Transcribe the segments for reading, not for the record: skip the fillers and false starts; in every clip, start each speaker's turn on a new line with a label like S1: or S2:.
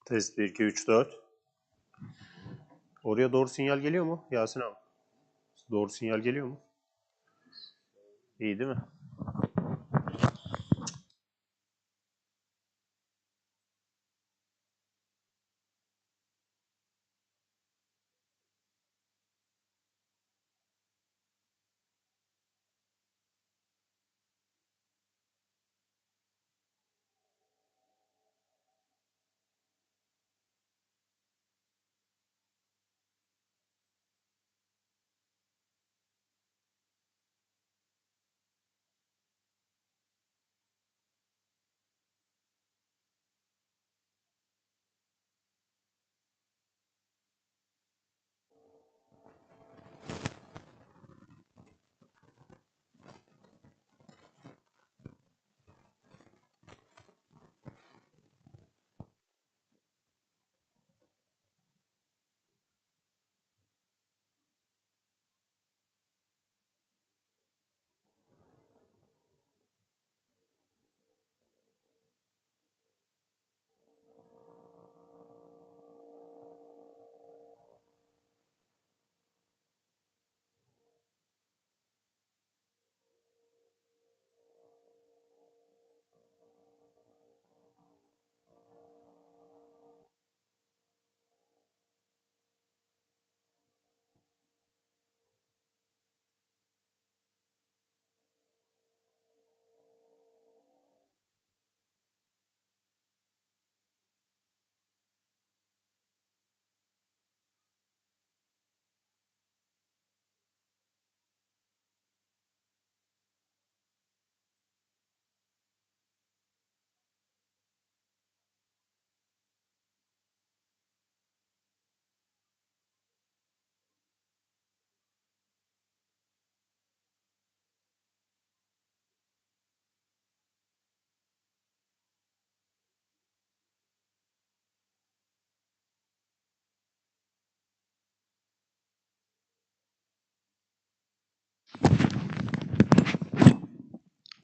S1: Test 1, 2, 3, 4. Oraya doğru sinyal geliyor mu Yasin abi? Doğru sinyal geliyor mu? İyi değil mi?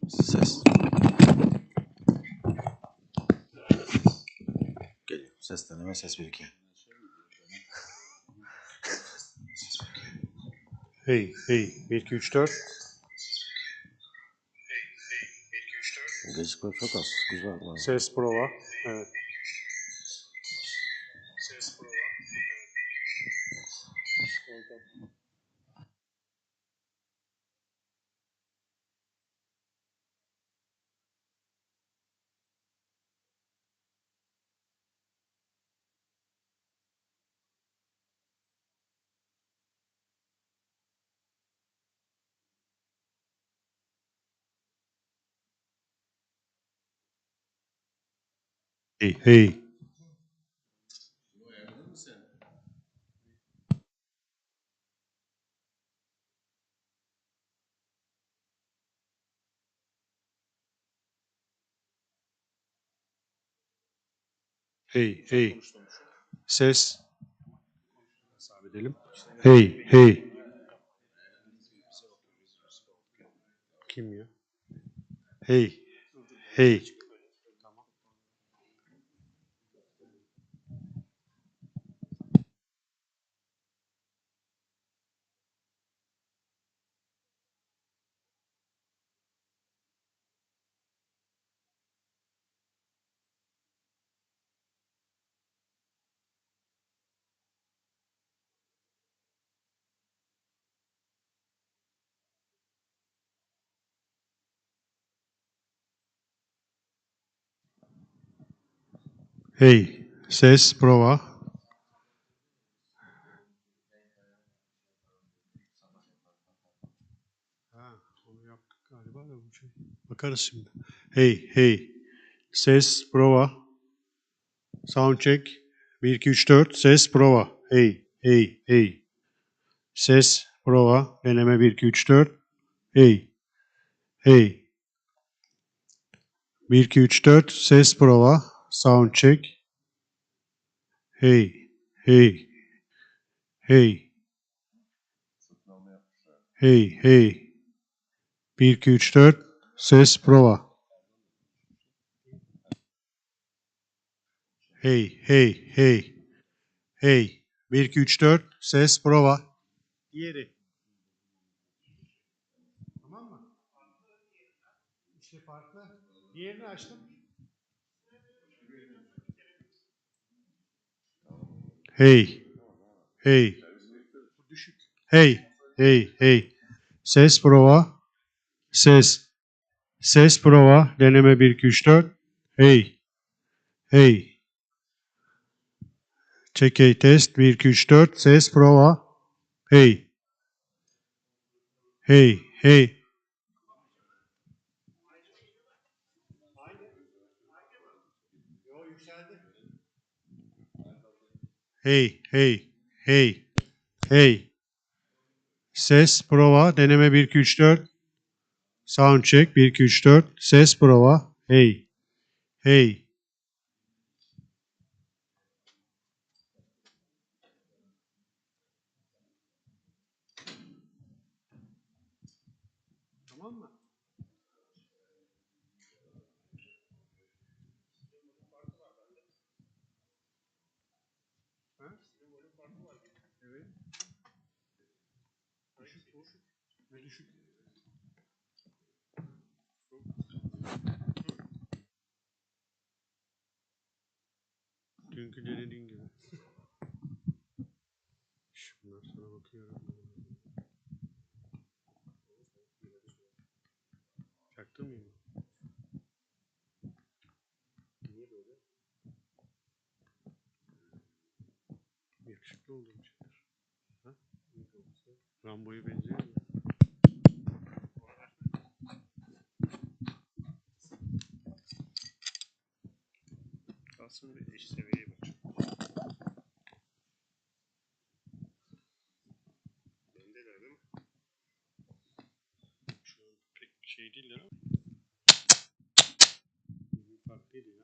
S2: Ses. Geliyor. Ses deneme, ses 1 2.
S1: Hey, hey. 1, 2, 3, 4.
S2: Gecikme çok az. Güzel.
S1: Ses prova. Evet. Ses prova. Hey, hey. Hey, hey. Ses. Sabedelim. Hey, hey. Kim ya? Hey, hey. Hey, ses prova. Ha, onu yaptık galiba da bu şey. Bakarız şimdi. Hey, hey. Ses prova. Sound check. 1, 2, 3, 4. Ses prova. Hey, hey, hey. Ses prova. Deneme 1, 2, 3, 4. Hey, hey. 1, 2, 3, 4. Ses prova. Sound check. Hey, Hey. Hey. Hey. Hey. 1, 2, 3, 4. Ses prova. Hey. Hey. Hey. Hey. 1, 2, 3, 4. Ses prova. Diğeri. Tamam mı? İşte farklı. Diğerini açtım. Hey. Hey. Düşük. Hey. Hey. Hey. Ses prova. Ses. Ses prova. Deneme 1, 2, 3, 4. Hey. Hey. Check hey test. 1, 2, 3, 4. Ses prova. Hey. Hey. Hey. Hey. Hey. Hey. Hey. Ses prova. Deneme 1, 2, 3, 4. Sound check. 1, 2, 3, 4. Ses prova. Hey. Hey. Tamam mı? Ha? Evet. Düşük bu. Ve düşük. Dünkü denediğin gibi. Bundan sonra bakıyorum. Çaktırmayayım mı? Niye böyle? Yakışıklı olduğum şeyler. Ha? Rambo'ya benziyor mu? Kalsın bir eş seviyeye bak. Bendeler değil mi? Şu an pek şey değiller ama. Bir farklıydı ya.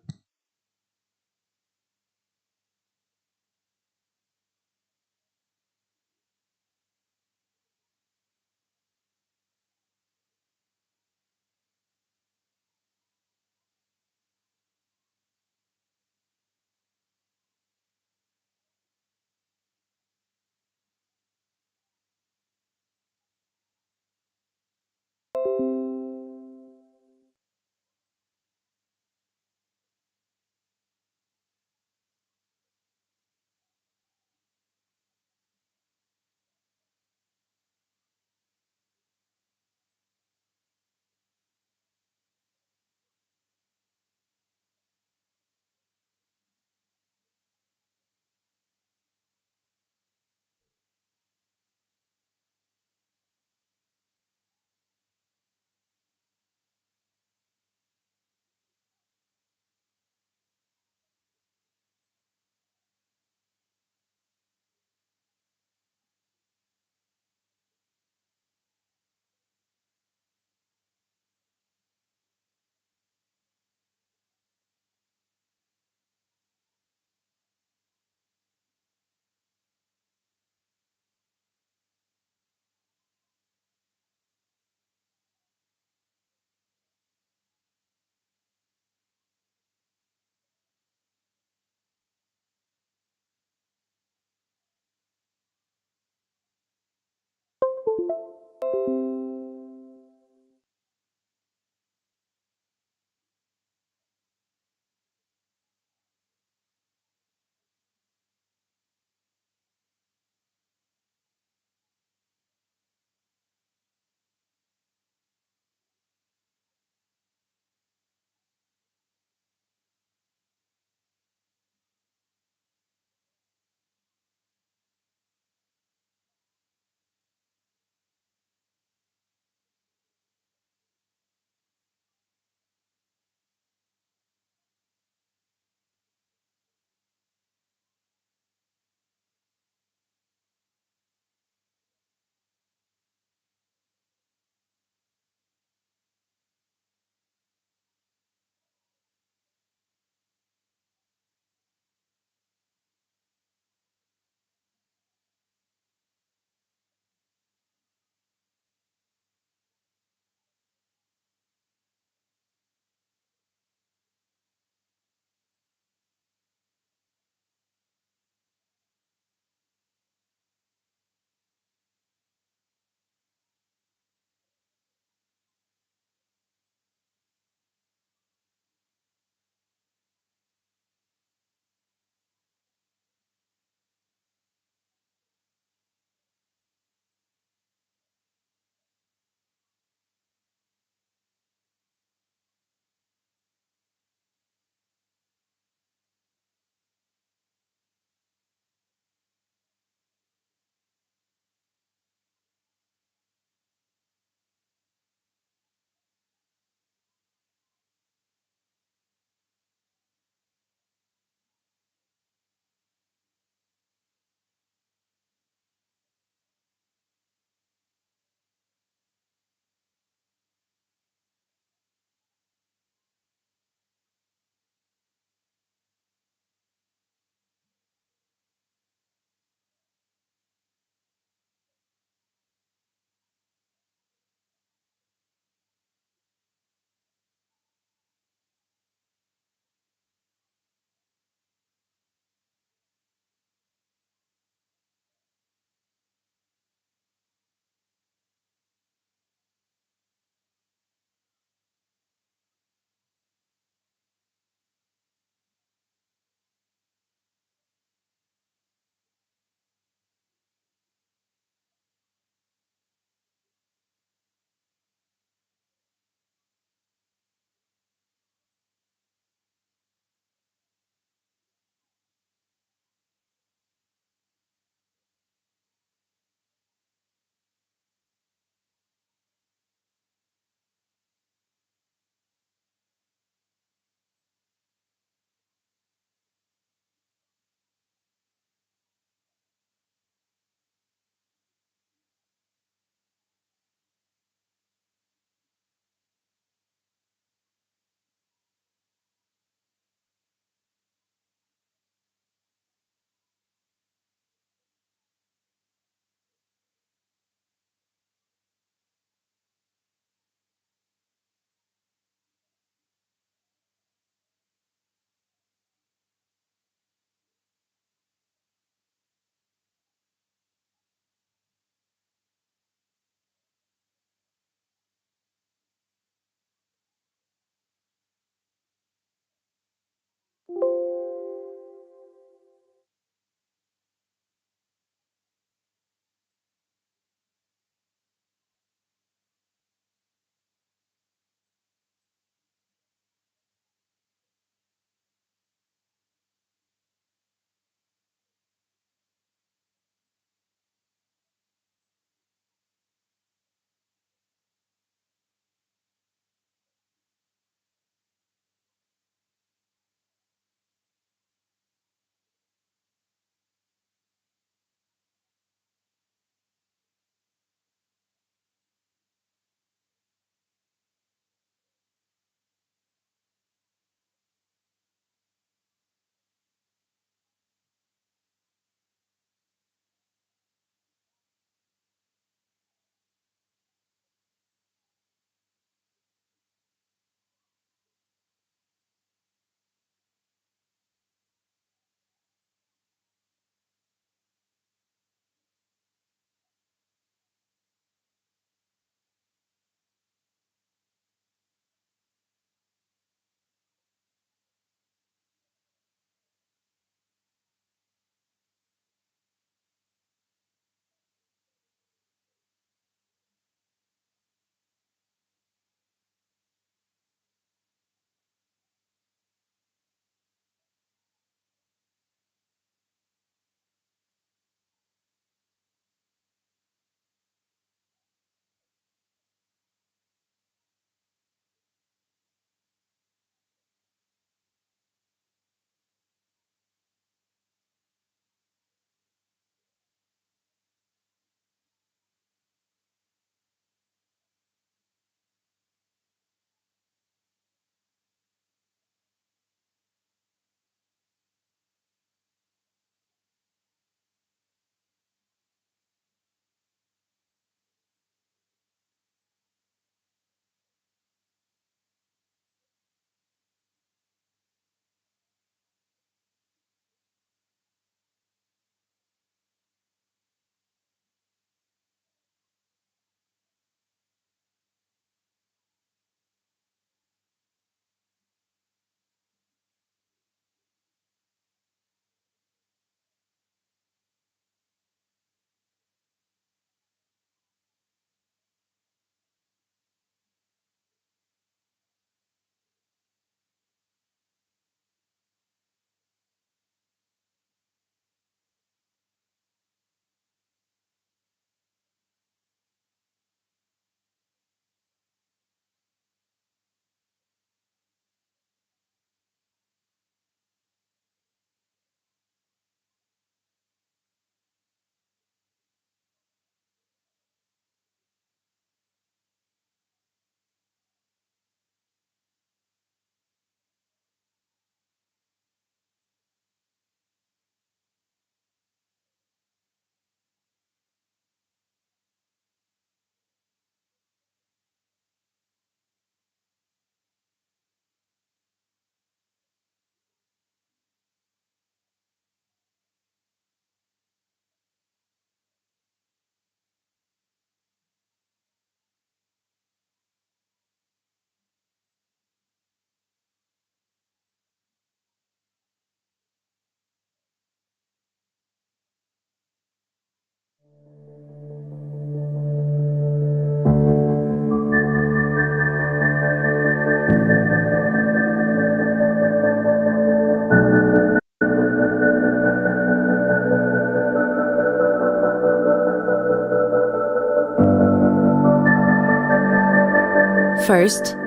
S3: first,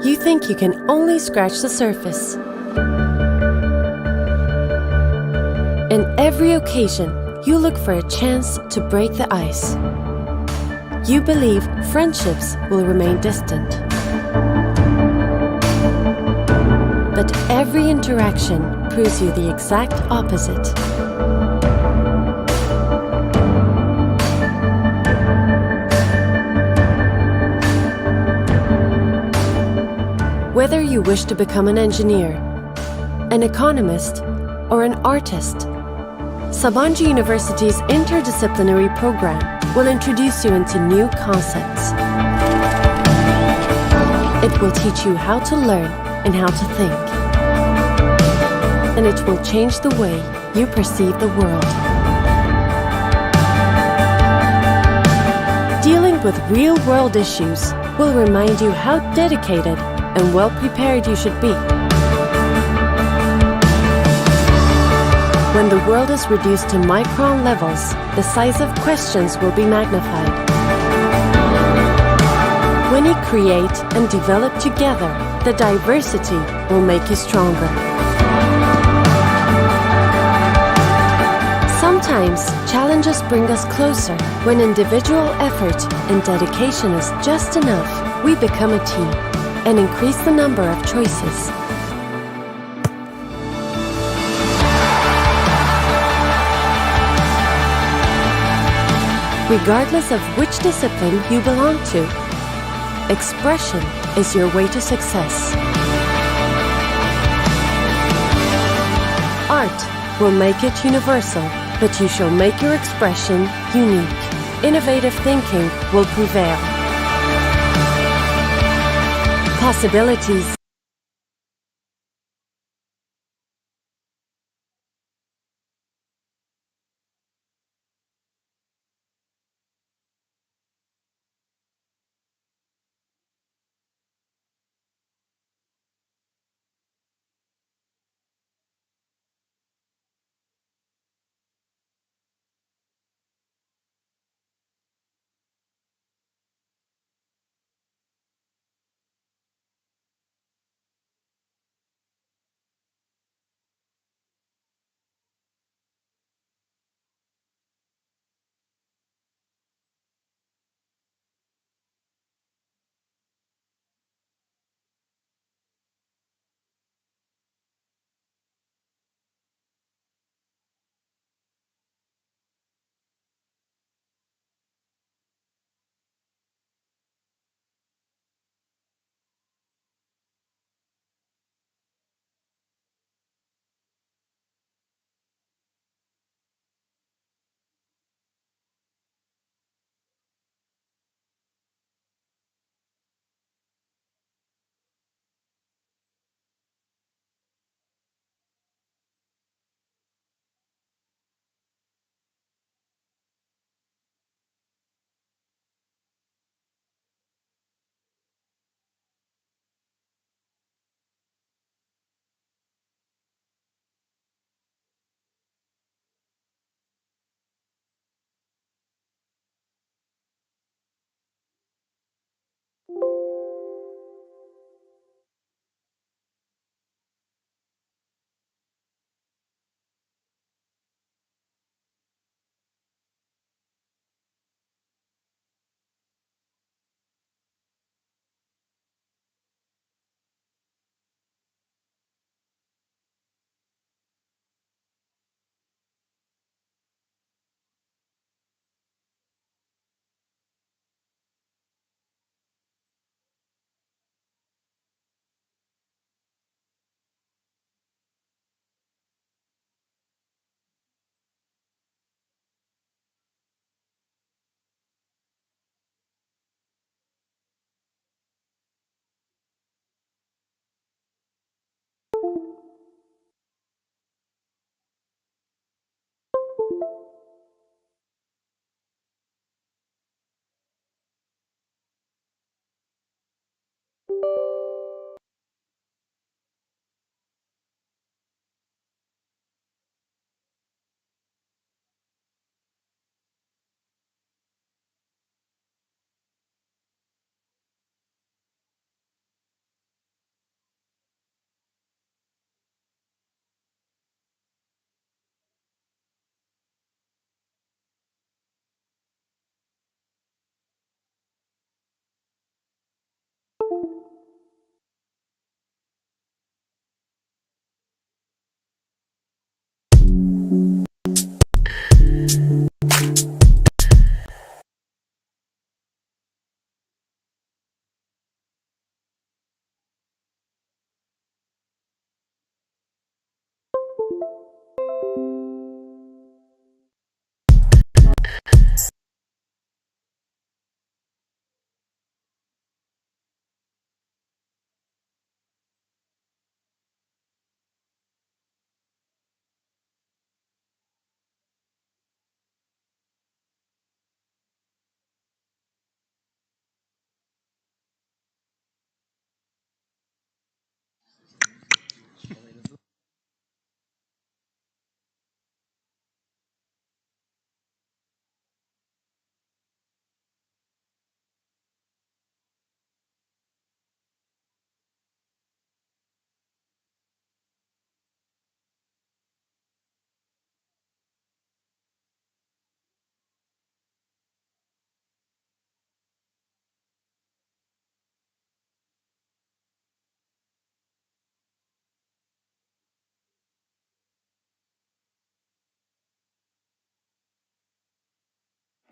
S3: you think you can only scratch the surface. In every occasion, you look for a chance to break the ice. You believe friendships will remain distant. But every interaction proves you the exact opposite. Whether you wish to become an engineer, an economist, or an artist, Sabancı University's interdisciplinary program will introduce you into new concepts. It will teach you how to learn and how to think. And it will change the way you perceive the world. Dealing with real-world issues will remind you how dedicated and well-prepared you should be. When the world is reduced to micron levels, the size of questions will be magnified. When you create and develop together, the diversity will make you stronger. Sometimes challenges bring us closer. When individual effort and dedication is just enough, we become a team and increase the number of choices. Regardless of which discipline you belong to, expression is your way to success. Art will make it universal, but you shall make your expression unique. Innovative thinking will prevail. Possibilities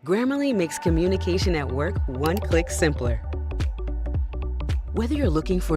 S4: Grammarly makes communication at work one click simpler. Whether you're looking for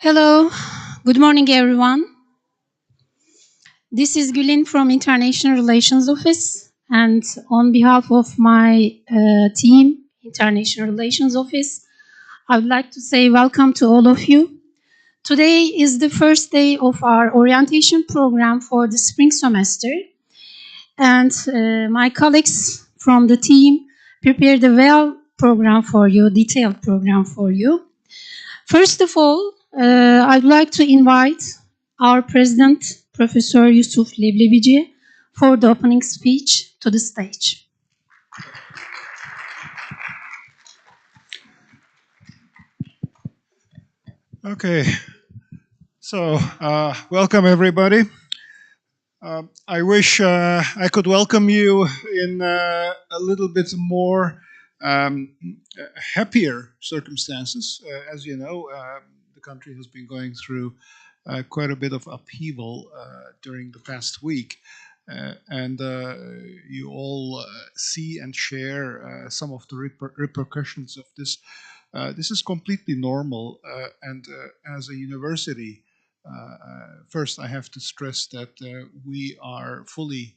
S5: Hello, good morning, everyone. This is Gülin from International Relations Office, and on behalf of my team, International Relations Office, I would like to say welcome to all of you. Today is the first day of our orientation program for the spring semester, and my colleagues from the team prepared a well program for you, detailed program for you. First of all, I'd like to invite our President, Professor Yusuf Leblebici, for the opening speech to the stage.
S6: Okay, so welcome everybody. I wish I could welcome you in a little bit more happier circumstances. As you know, the country has been going through quite a bit of upheaval during the past week. And you all see and share some of the repercussions of this. This is completely normal, and as a university, first I have to stress that we are fully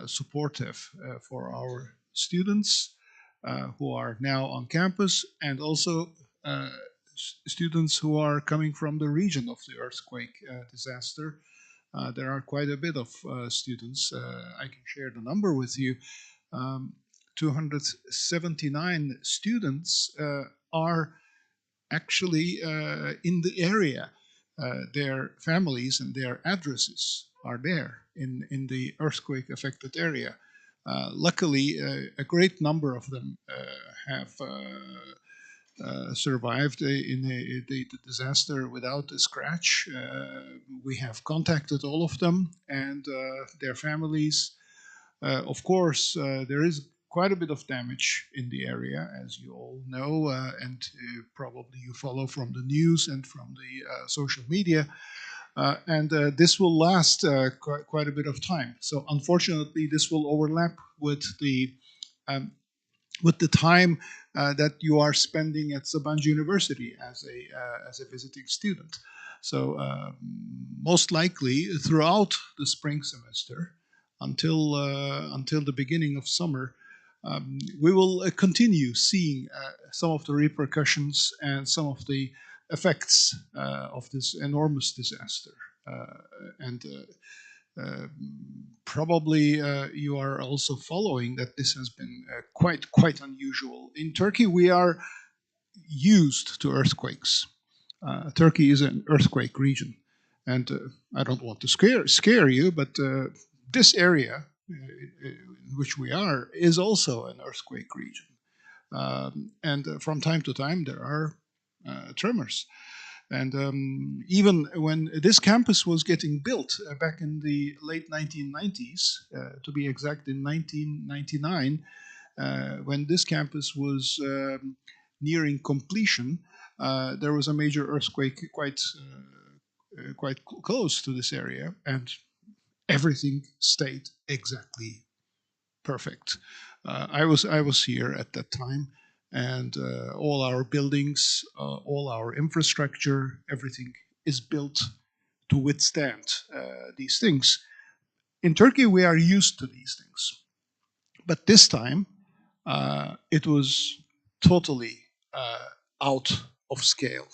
S6: supportive for our students who are now on campus, and also students who are coming from the region of the earthquake disaster. There are quite a bit of students. I can share the number with you. 279 students are actually in the area. Their families and their addresses are there in the earthquake affected area. Luckily, a great number of them have survived in the disaster without a scratch. We have contacted all of them and their families. Of course, there is quite a bit of damage in the area, as you all know, and probably you follow from the news and from the social media. And this will last quite a bit of time. So unfortunately, this will overlap with the time that you are spending at Sabancı University as a visiting student. So most likely throughout the spring semester, until the beginning of summer, we will continue seeing some of the repercussions and some of the effects of this enormous disaster. And probably you are also following that this has been quite unusual. In Turkey, we are used to earthquakes. Turkey is an earthquake region, and I don't want to scare you, but this area in which we are is also an earthquake region, and from time to time there are tremors. And even when this campus was getting built back in the late 1990s, to be exact, in 1999, when this campus was nearing completion, there was a major earthquake quite close to this area, and everything stayed exactly perfect. I was here at that time, and all our buildings, all our infrastructure, everything is built to withstand these things. In Turkey, we are used to these things, but this time it was totally out of scale,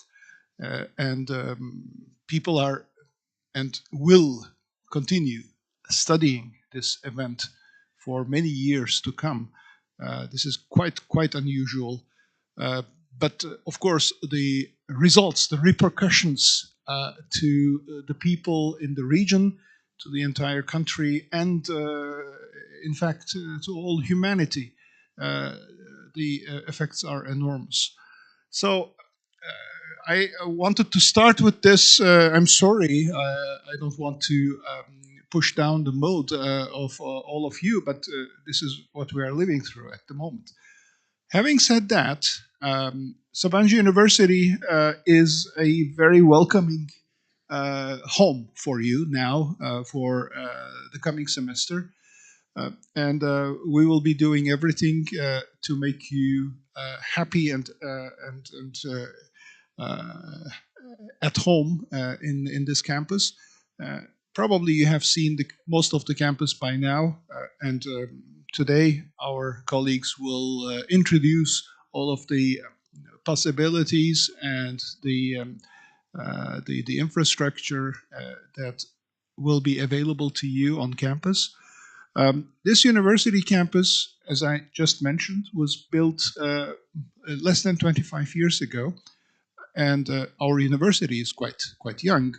S6: and people are and will continue studying this event for many years to come. This is quite unusual, but of course the results, the repercussions to the people in the region, to the entire country, and in fact to all humanity, the effects are enormous. So I wanted to start with this. I'm sorry, I don't want to push down the mood of all of you, but this is what we are living through at the moment. Having said that, Sabancı University is a very welcoming home for you now for the coming semester. And we will be doing everything to make you happy and at home in this campus. Probably you have seen most of the campus by now, and today our colleagues will introduce all of the possibilities and the infrastructure that will be available to you on campus. This university campus, as I just mentioned, was built less than 25 years ago. and our university is quite young.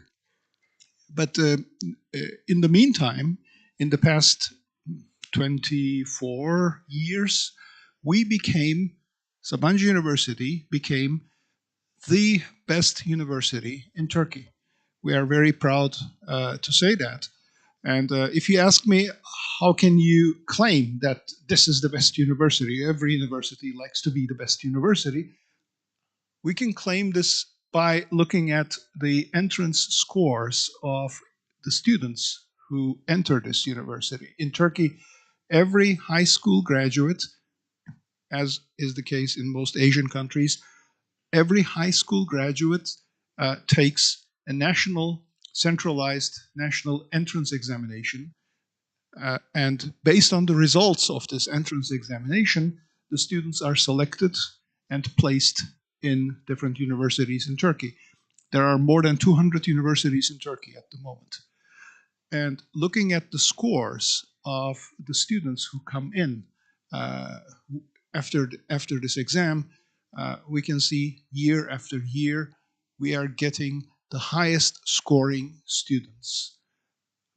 S6: But in the meantime, in the past 24 years, Sabancı University became the best university in Turkey. We are very proud to say that. And if you ask me, how can you claim that this is the best university? Every university likes to be the best university. We can claim this by looking at the entrance scores of the students who enter this university. In Turkey, every high school graduate, as is the case in most Asian countries, every high school graduate takes a centralized national entrance examination. And based on the results of this entrance examination, the students are selected and placed in different universities in Turkey. There are more than 200 universities in Turkey at the moment. And looking at the scores of the students who come in after this exam, we can see year after year we are getting the highest scoring students,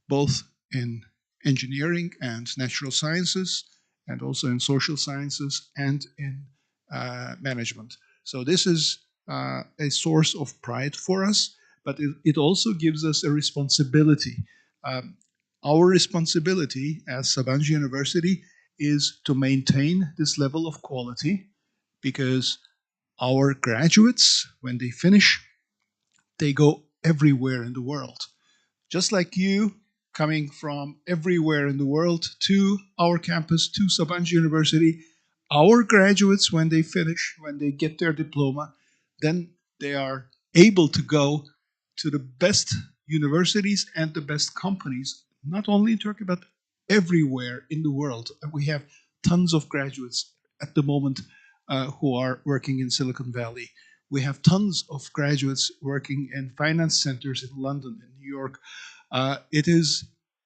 S6: both in engineering and natural sciences, and also in social sciences and in management. So this is a source of pride for us, but it also gives us a responsibility. Our responsibility as Sabancı University is to maintain this level of quality, because our graduates, when they finish, they go everywhere in the world. Just like you, coming from everywhere in the world to our campus, to Sabancı University, our graduates, when they finish, when they get their diploma, then they are able to go to the best universities and the best companies, not only in Turkey, but everywhere in the world. We have tons of graduates at the moment who are working in Silicon Valley. We have tons of graduates working in finance centers in London and New York. It is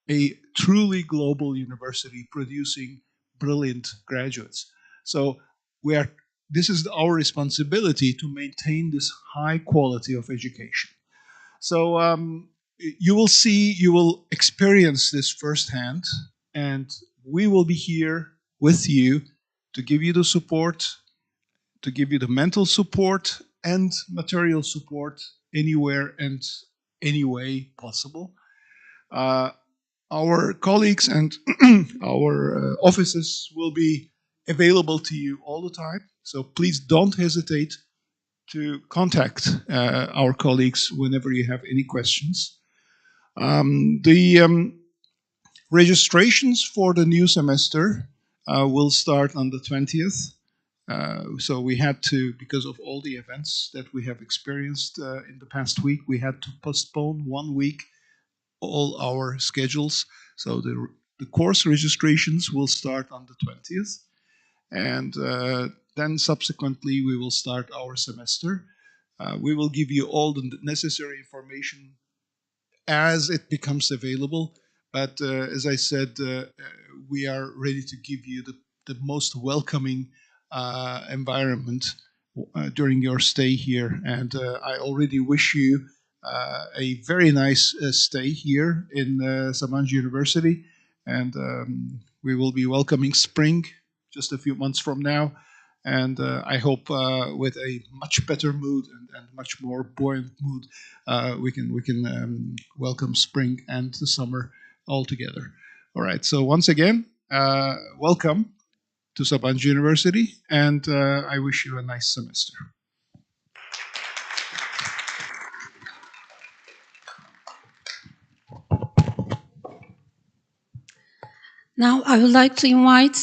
S6: a truly global university producing brilliant graduates. So this is our responsibility to maintain this high quality of education. So you will experience this firsthand, and we will be here with you to give you the support, to give you the mental support and material support anywhere and any way possible. Our colleagues and our offices will be available to you all the time. So please don't hesitate to contact our colleagues whenever you have any questions. The registrations for the new semester will start on the 20th. So we had to, because of all the events that we have experienced in the past week, we had to postpone 1 week all our schedules. So the course registrations will start on the 20th. And then subsequently we will start our semester. We will give you all the necessary information as it becomes available. But as I said, we are ready to give you the most welcoming environment during your stay here. And I already wish you a very nice stay here in Sabancı University. And we will be welcoming spring just a few months from now. And I hope with a much better mood and much more buoyant mood, we can welcome spring and the summer all together. All right. So once again, welcome to Sabancı University, and I wish you a nice semester.
S5: Now, I would like to invite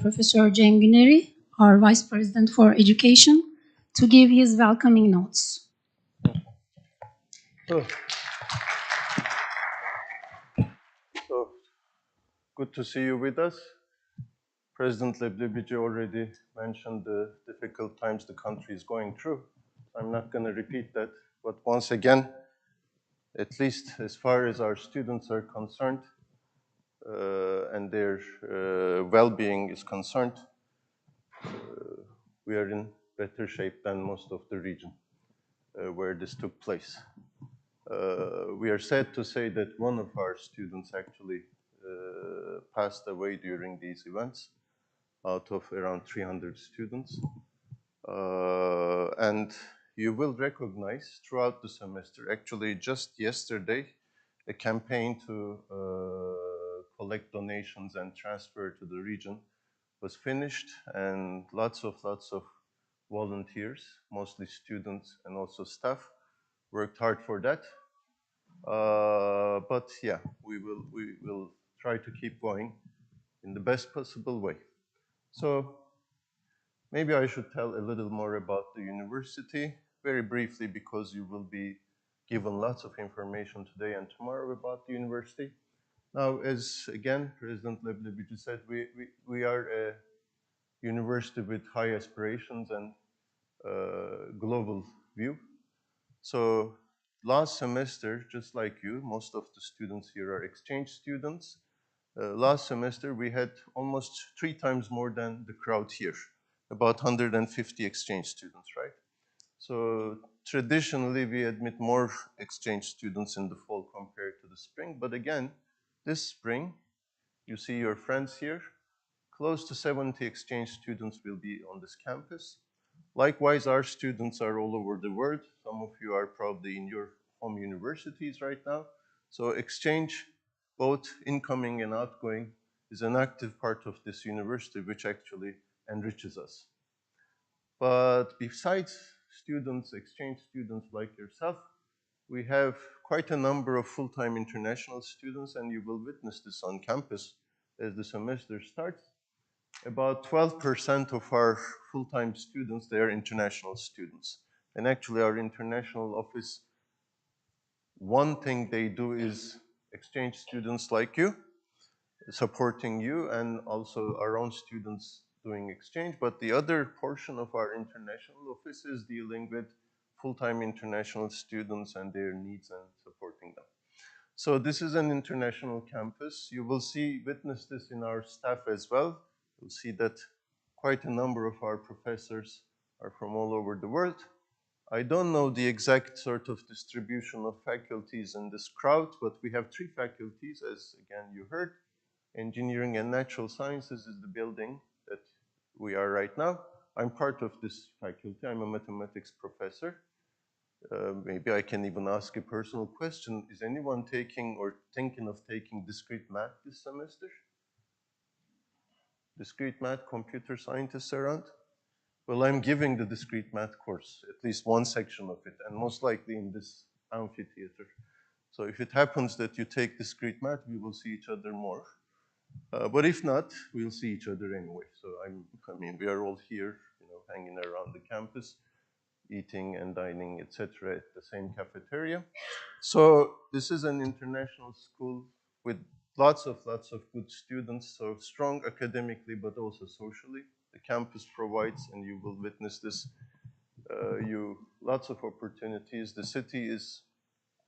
S5: Professor Cem Güneri, our Vice President for Education, to give his welcoming notes.
S7: So good to see you with us. President Leblebici already mentioned the difficult times the country is going through. I'm not going to repeat that, but once again, at least as far as our students are concerned and their well-being is concerned, we are in better shape than most of the region. where this took place. We are sad to say that one of our students actually passed away during these events out of around 300 students. And you will recognize throughout the semester, actually just yesterday, a campaign to collect donations and transfer to the region was finished, and lots of volunteers, mostly students and also staff, worked hard for that. But yeah, we will try to keep going in the best possible way. So maybe I should tell a little more about the university, very briefly, because you will be given lots of information today and tomorrow about the university. Now, as again, President Leblebici said, we are a university with high aspirations and global view. So last semester, just like you, most of the students here are exchange students. Last semester, we had almost 3 times more than the crowd here, about 150 exchange students, right? So traditionally, we admit more exchange students in the fall compared to the spring. But again, this spring, you see your friends here, close to 70 exchange students will be on this campus. Likewise, our students are all over the world. Some of you are probably in your home universities right now. So exchange, both incoming and outgoing, is an active part of this university, which actually enriches us. But besides students, exchange students like yourself, we have quite a number of full-time international students, and you will witness this on campus as the semester starts. About 12% of our full-time students, they are international students. And actually our international office, one thing they do is exchange students like you, supporting you, and also our own students doing exchange. But the other portion of our international office is dealing with full-time international students and their needs and supporting them. So this is an international campus. You will witness this in our staff as well. You'll see that quite a number of our professors are from all over the world. I don't know the exact sort of distribution of faculties in this crowd, but we have 3 faculties, as again you heard. Engineering and Natural Sciences is the building that we are right now. I'm part of this faculty. I'm a mathematics professor. Maybe I can even ask a personal question. Is anyone taking or thinking of taking discrete math this semester? Discrete math, computer scientists around? Well, I'm giving the discrete math course, at least one section of it, and most likely in this amphitheater. So if it happens that you take discrete math, we will see each other more. But if not, we'll see each other anyway. So I mean, we are all here, hanging around the campus, eating and dining, etc., at the same cafeteria. So this is an international school with lots of good students, so strong academically, but also socially. The campus provides, and you will witness this, lots of opportunities. The city is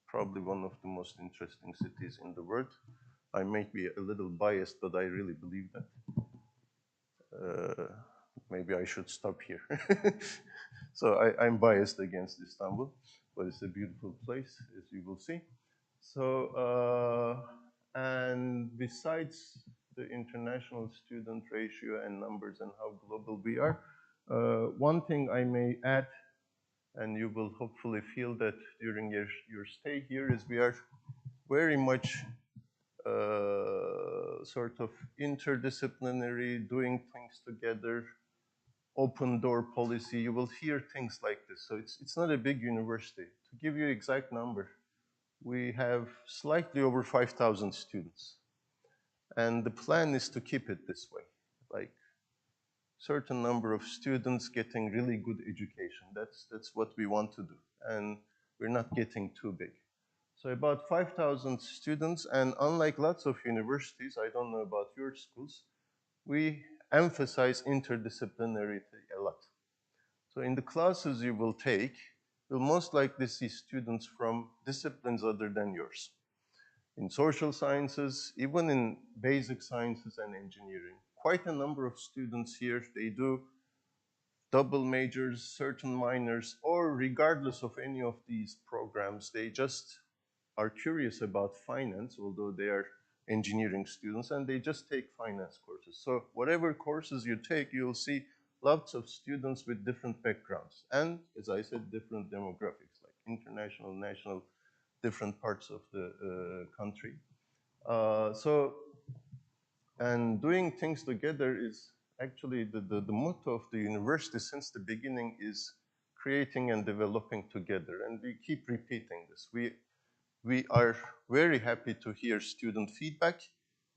S7: probably one of the most interesting cities in the world. I may be a little biased, but I really believe that. Maybe I should stop here. So I'm biased against Istanbul, but it's a beautiful place, as you will see. So, and besides the international student ratio and numbers and how global we are, one thing I may add, and you will hopefully feel that during your stay here, is we are very much sort of interdisciplinary, doing things together, open door policy. You will hear things like this. So it's not a big university. To give you exact number, we have slightly over 5,000 students. And the plan is to keep it this way, like certain number of students getting really good education. That's what we want to do. And we're not getting too big. So about 5,000 students, and unlike lots of universities, I don't know about your schools, we emphasize interdisciplinarity a lot. So in the classes you will take, you'll most likely see students from disciplines other than yours. In social sciences, even in basic sciences and engineering, quite a number of students here, they do double majors, certain minors, or regardless of any of these programs, they just are curious about finance, although they are engineering students, and they just take finance courses. So whatever courses you take, you'll see lots of students with different backgrounds. And as I said, different demographics, like international, national, different parts of the country. And doing things together is actually the motto of the university since the beginning is creating and developing together. And we keep repeating this. We are very happy to hear student feedback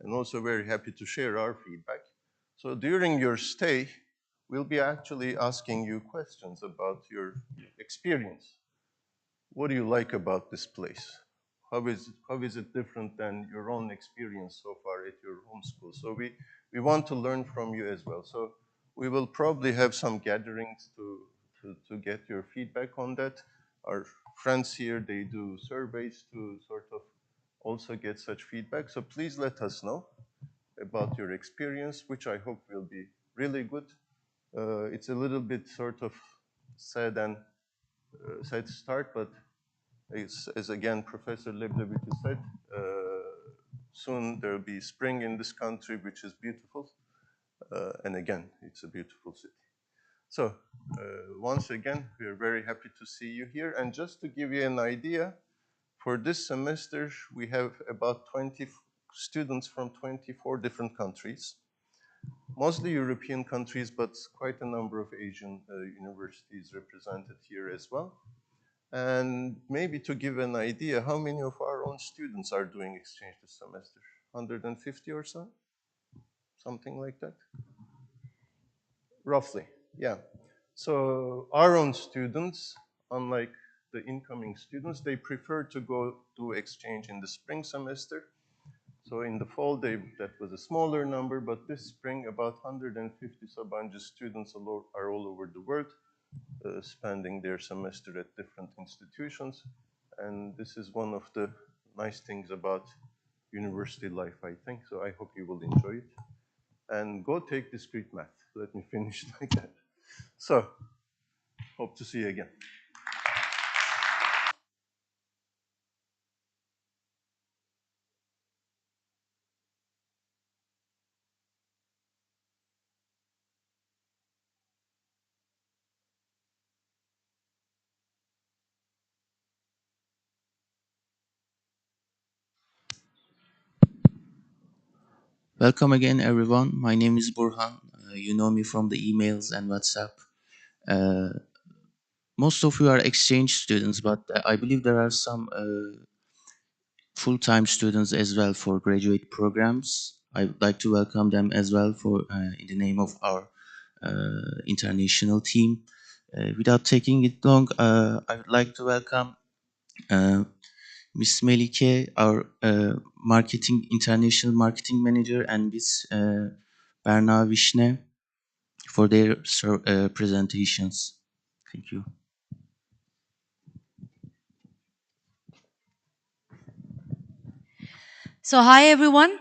S7: and also very happy to share our feedback. So during your stay, we'll be actually asking you questions about your experience. What do you like about this place? How is it different than your own experience so far at your home school? So we want to learn from you as well. So we will probably have some gatherings to get your feedback on that. Our friends here, they do surveys to sort of also get such feedback. So please let us know about your experience, which I hope will be really good. It's a little bit sort of sad and sad start, but as again Professor Leblevici said, soon there will be spring in this country, which is beautiful. And again, it's a beautiful city. So once again, we are very happy to see you here. And just to give you an idea, for this semester, we have about 20 students from 24 different countries, mostly European countries, but quite a number of Asian universities represented here as well. And maybe to give an idea, how many of our own students are doing exchange this semester? 150 or so? Something like that? Roughly, yeah. So our own students, unlike the incoming students, they prefer to go do exchange in the spring semester. So in the fall, that was a smaller number, but this spring, about 150 Sabancı students are all over the world, spending their semester at different institutions. And this is one of the nice things about university life, I think. So I hope you will enjoy it. And go take discrete math. Let me finish like that. So, hope to see you again.
S8: Welcome again, everyone. My name is Burhan. You know me from the emails and WhatsApp. Most of you are exchange students, but I believe there are some full-time students as well for graduate programs. I would like to welcome them as well for in the name of our international team. Without taking it long, I would like to welcome Miss Melike, our international marketing manager, and Miss Berna Vishne for their presentations. Thank you.
S9: So hi everyone,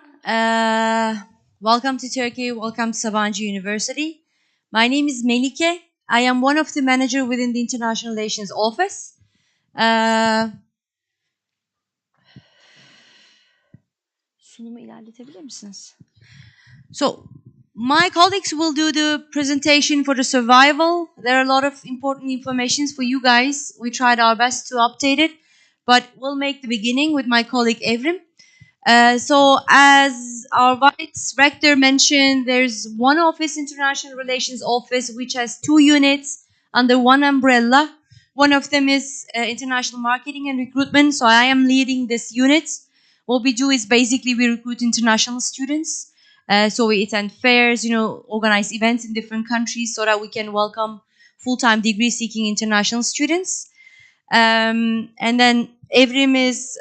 S9: welcome to Turkey, welcome to Sabancı University. My name is Melike. I am one of the manager within the International Relations Office. Sunumu ilerletebilir misiniz? So my colleagues will do the presentation for the survival. There are a lot of important informations for you guys. We tried our best to update it, but we'll make the beginning with my colleague Evrim. So as our vice rector mentioned, there's one office, International Relations Office, which has 2 units under one umbrella. One of them is International Marketing and Recruitment. So I am leading this unit. What we do is basically we recruit international students. So we attend fairs, organize events in different countries so that we can welcome full-time degree-seeking international students. And then Evrim is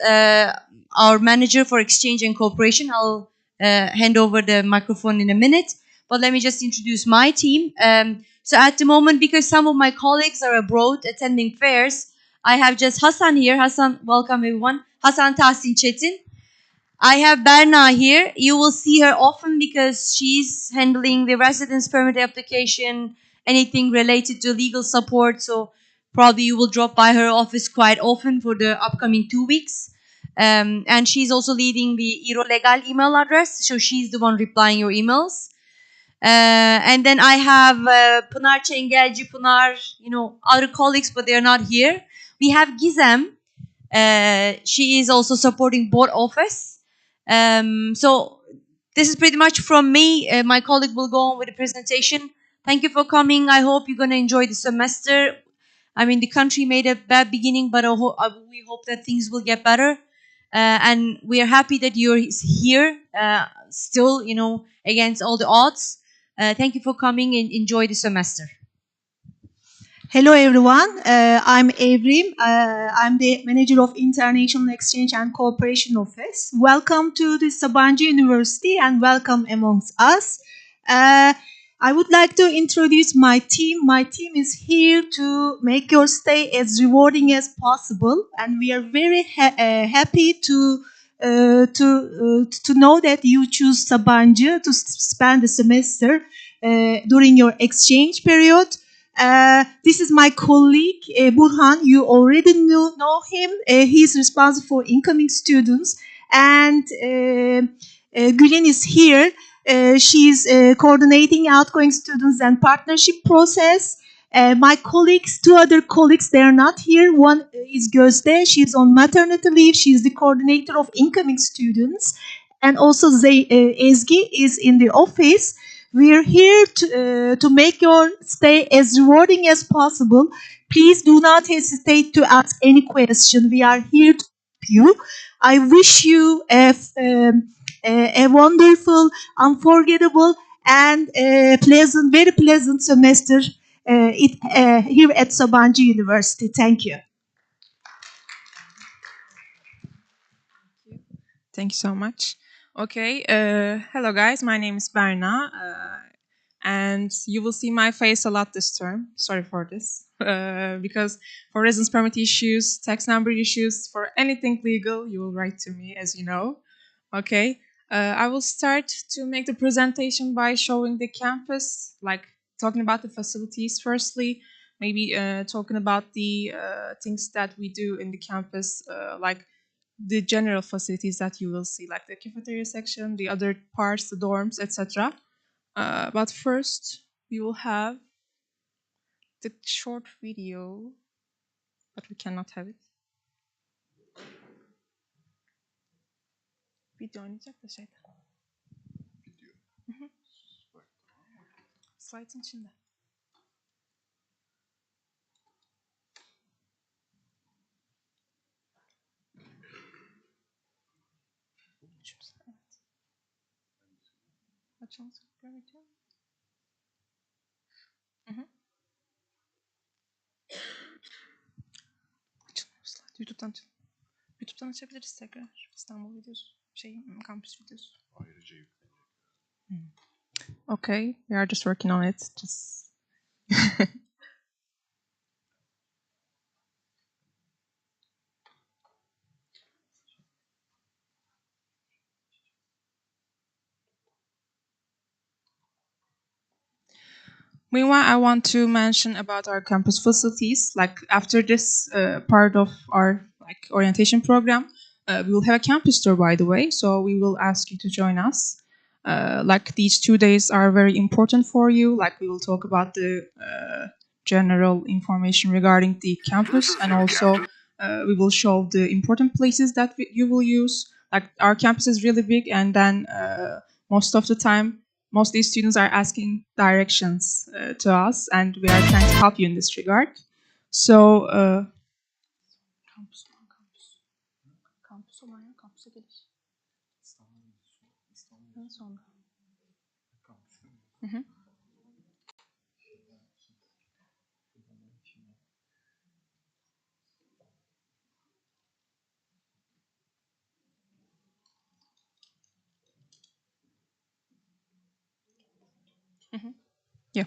S9: our manager for exchange and cooperation. I'll hand over the microphone in a minute. But let me just introduce my team. So at the moment, because some of my colleagues are abroad attending fairs, I have just Hasan here. Hasan, welcome everyone. Hasan Tahsin Çetin. I have Berna here. You will see her often because she's handling the residence permit application anything related to legal support. So probably you will drop by her office quite often for the upcoming 2 weeks. And she's also leading the Legal email address. So she's the one replying your emails. And then I have Pınar Çengelci, Pınar, other colleagues, but they're not here. We have Gizem. She is also supporting board office. So this is pretty much from me. My colleague will go on with the presentation. Thank you for coming. I hope you're going to enjoy the semester. I mean, the country made a bad beginning, but we hope that things will get better. And we are happy that you're here still, against all the odds. Thank you for coming and enjoy the semester.
S10: Hello everyone, I'm Evrim. I'm the manager of International Exchange and Cooperation Office. Welcome to the Sabancı University and welcome amongst us. I would like to introduce my team. My team is here to make your stay as rewarding as possible, and we are very happy to know that you choose Sabancı to spend the semester during your exchange period. This is my colleague, Burhan. You already know him. He's responsible for incoming students. And Gülen is here. She's coordinating outgoing students and partnership process. My colleagues, two other colleagues, they are not here. One is Gözde. She's on maternity leave. She's the coordinator of incoming students. And also Ezgi is in the office. We are here to make your stay as rewarding as possible. Please do not hesitate to ask any question. We are here to help you. I wish you a wonderful, unforgettable, and very pleasant semester here at Sabancı University. Thank you.
S11: Thank you so much. Okay, hello guys, my name is Berna, and you will see my face a lot this term. Sorry for this, because for residence permit issues, tax number issues, for anything legal, you will write to me, as you know. Okay, I will start to make the presentation by showing the campus, like talking about the facilities firstly, maybe talking about the things that we do in the campus, like the general facilities that you will see, like the cafeteria section, the other parts, the dorms, etc. But first, we will have the short video, but we cannot have it. Video oynayacak da şeyde. Video. Slide'ın içinde. Evet. Açılmış görüntü. Açılmıyor slide. YouTube'dan açabiliriz tekrar. İstanbul videosu. Kampüs videosu. Ayrıca Okay, we are just working on it. Just Meanwhile, I want to mention about our campus facilities. Like after this part of our orientation program, we will have a campus tour, by the way. So we will ask you to join us. Like these 2 days are very important for you. Like we will talk about the general information regarding the campus, and also we will show the important places that you will use. Like our campus is really big, and then most of the time, most of these students are asking directions to us, and we are trying to help you in this regard. So, yeah.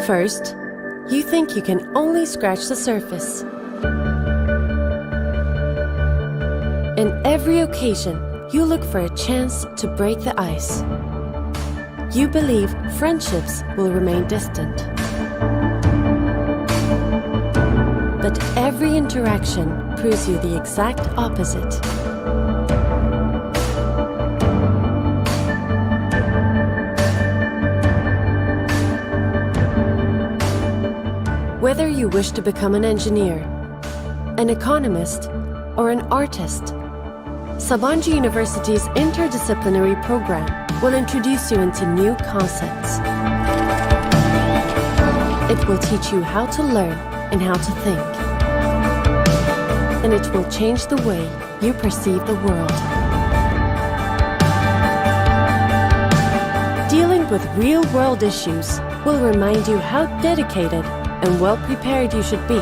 S3: First, you think you can only scratch the surface. In every occasion, you look for a chance to break the ice. You believe friendships will remain distant. But every interaction proves you the exact opposite. Whether you wish to become an engineer, an economist, or an artist, Sabancı University's interdisciplinary program will introduce you into new concepts. It will teach you how to learn and how to think. And it will change the way you perceive the world. Dealing with real-world issues will remind you how dedicated and well-prepared you should be.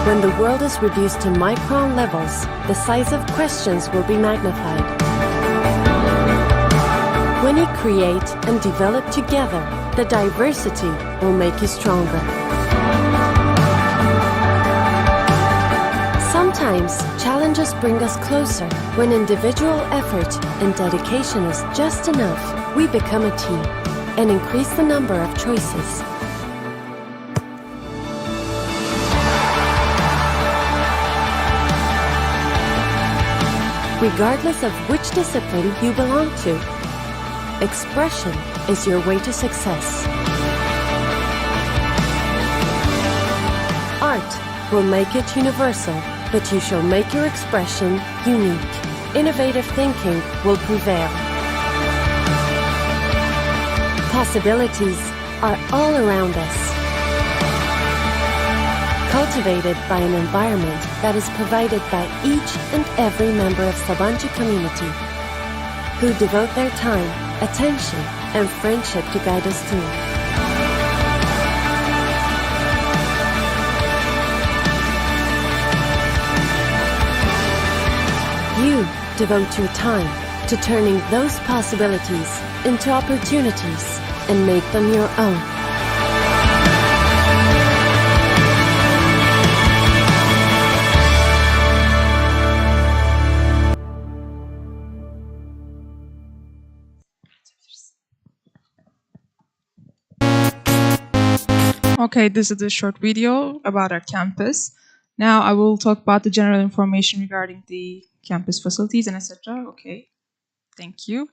S3: When the world is reduced to micron levels, the size of questions will be magnified. When you create and develop together, the diversity will make you stronger. Sometimes challenges bring us closer. When individual effort and dedication is just enough, we become a team and increase the number of choices. Regardless of which discipline you belong to, expression is your way to success. Art will make it universal, but you shall make your expression unique. Innovative thinking will prevail. Possibilities are all around us, cultivated by an environment that is provided by each and every member of Sabancı community, who devote their time, attention, and friendship to guide us through. You devote your time to turning those possibilities into opportunities and make them your own.
S11: Okay, this is a short video about our campus. Now I will talk about the general information regarding the campus facilities and etc. Okay, thank you.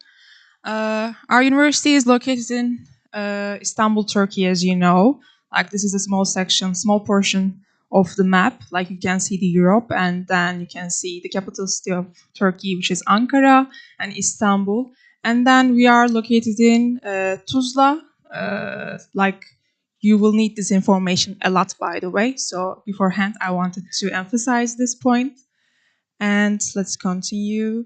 S11: Our university is located in Istanbul, Turkey, as you know. Like this is a small section, small portion of the map. Like you can see the Europe, and then you can see the capital city of Turkey, which is Ankara, and Istanbul. And then we are located in Tuzla. Like you will need this information a lot, by the way. So beforehand, I wanted to emphasize this point. And let's continue.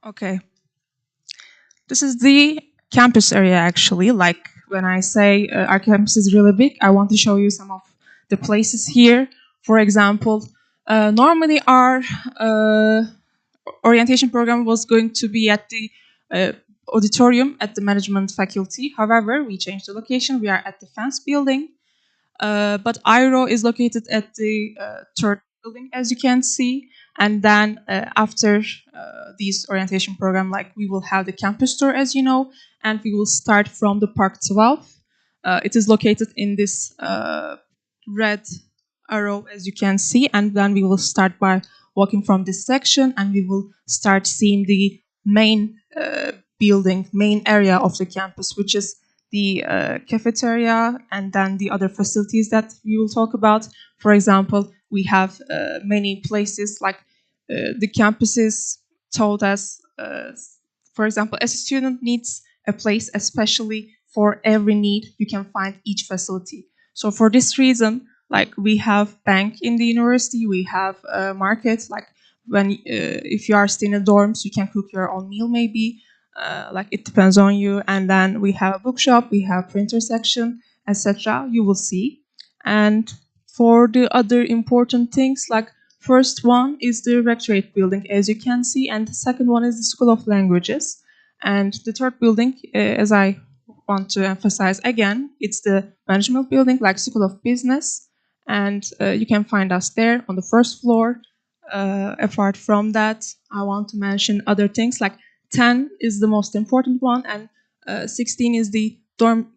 S11: Okay. This is the campus area, actually. Like when I say our campus is really big, I want to show you some of the places here. For example, normally our orientation program was going to be at the auditorium at the management faculty. However, we changed the location. We are at the Defense building. But IRO is located at the third building, as you can see. And then after this orientation program, like we will have the campus tour, as you know, and we will start from the Park 12. It is located in this red arrow, as you can see, and then we will start by walking from this section, and we will start seeing the main building, main area of the campus, which is the cafeteria, and then the other facilities that we will talk about. For example, we have many places like the campuses told us, for example, as a student needs a place especially for every need, you can find each facility. So for this reason, like we have bank in the university, we have markets like when if you are staying in dorms, you can cook your own meal maybe. Like it depends on you. And then we have a bookshop, we have printer section, etc. You will see. And for the other important things, like first one is the rectorate building, as you can see, and the second one is the School of Languages. And the third building, as I want to emphasize again, it's the management building, like School of Business, and you can find us there on the first floor. Apart from that, I want to mention other things like 10 is the most important one, and 16 is the dorm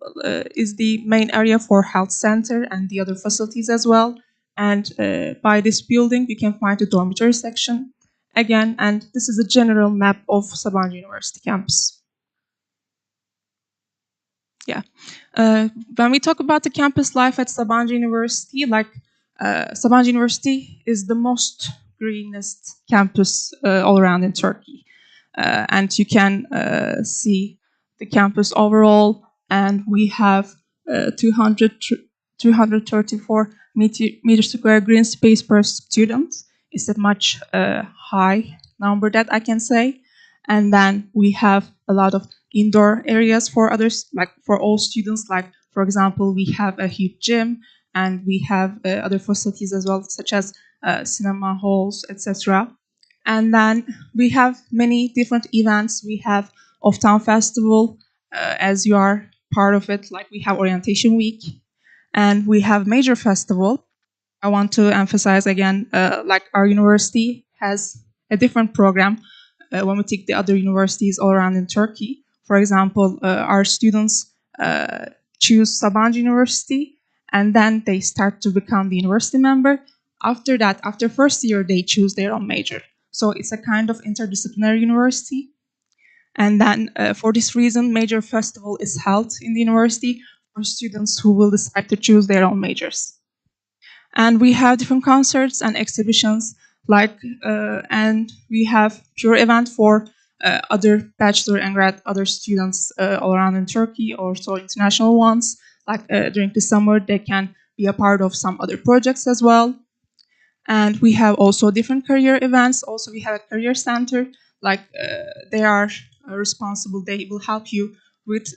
S11: is the main area for health center and the other facilities as well. And by this building, you can find the dormitory section again. And this is a general map of Sabancı University campus. Yeah. When we talk about the campus life at Sabancı University, like Sabancı University is the most greenest campus all around in Turkey. And you can see the campus overall, and we have 234 meter square green space per student. It's a much high number that I can say. And then we have a lot of indoor areas for others, like for all students. Like, for example, we have a huge gym, and we have other facilities as well, such as cinema halls, etc. And then we have many different events. We have Off Town Festival, as you are part of it. Like we have Orientation Week, and we have Major Festival. I want to emphasize again, like our university has a different program when we take the other universities all around in Turkey. For example, our students choose Sabancı University, and then they start to become the university member. After that, after first year, they choose their own major. So it's a kind of interdisciplinary university. And then for this reason, Major Festival is held in the university for students who will decide to choose their own majors. And we have different concerts and exhibitions, and we have pure event for other bachelor and grad other students all around in Turkey, also international ones. Like during the summer, they can be a part of some other projects as well. And we have also different career events. Also, we have a career center. Like they are responsible. They will help you with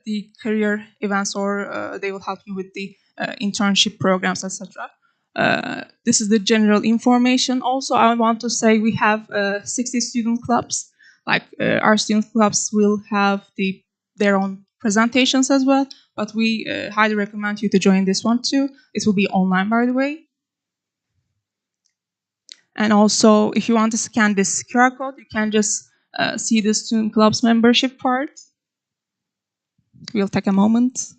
S11: the career events, or they will help you with the internship programs, etc. This is the general information. Also, I want to say we have 60 student clubs. Like our student clubs will have their own presentations as well. But we highly recommend you to join this one too. It will be online, by the way. And also, if you want to scan this QR code, you can just see the student club's membership part. We'll take a moment.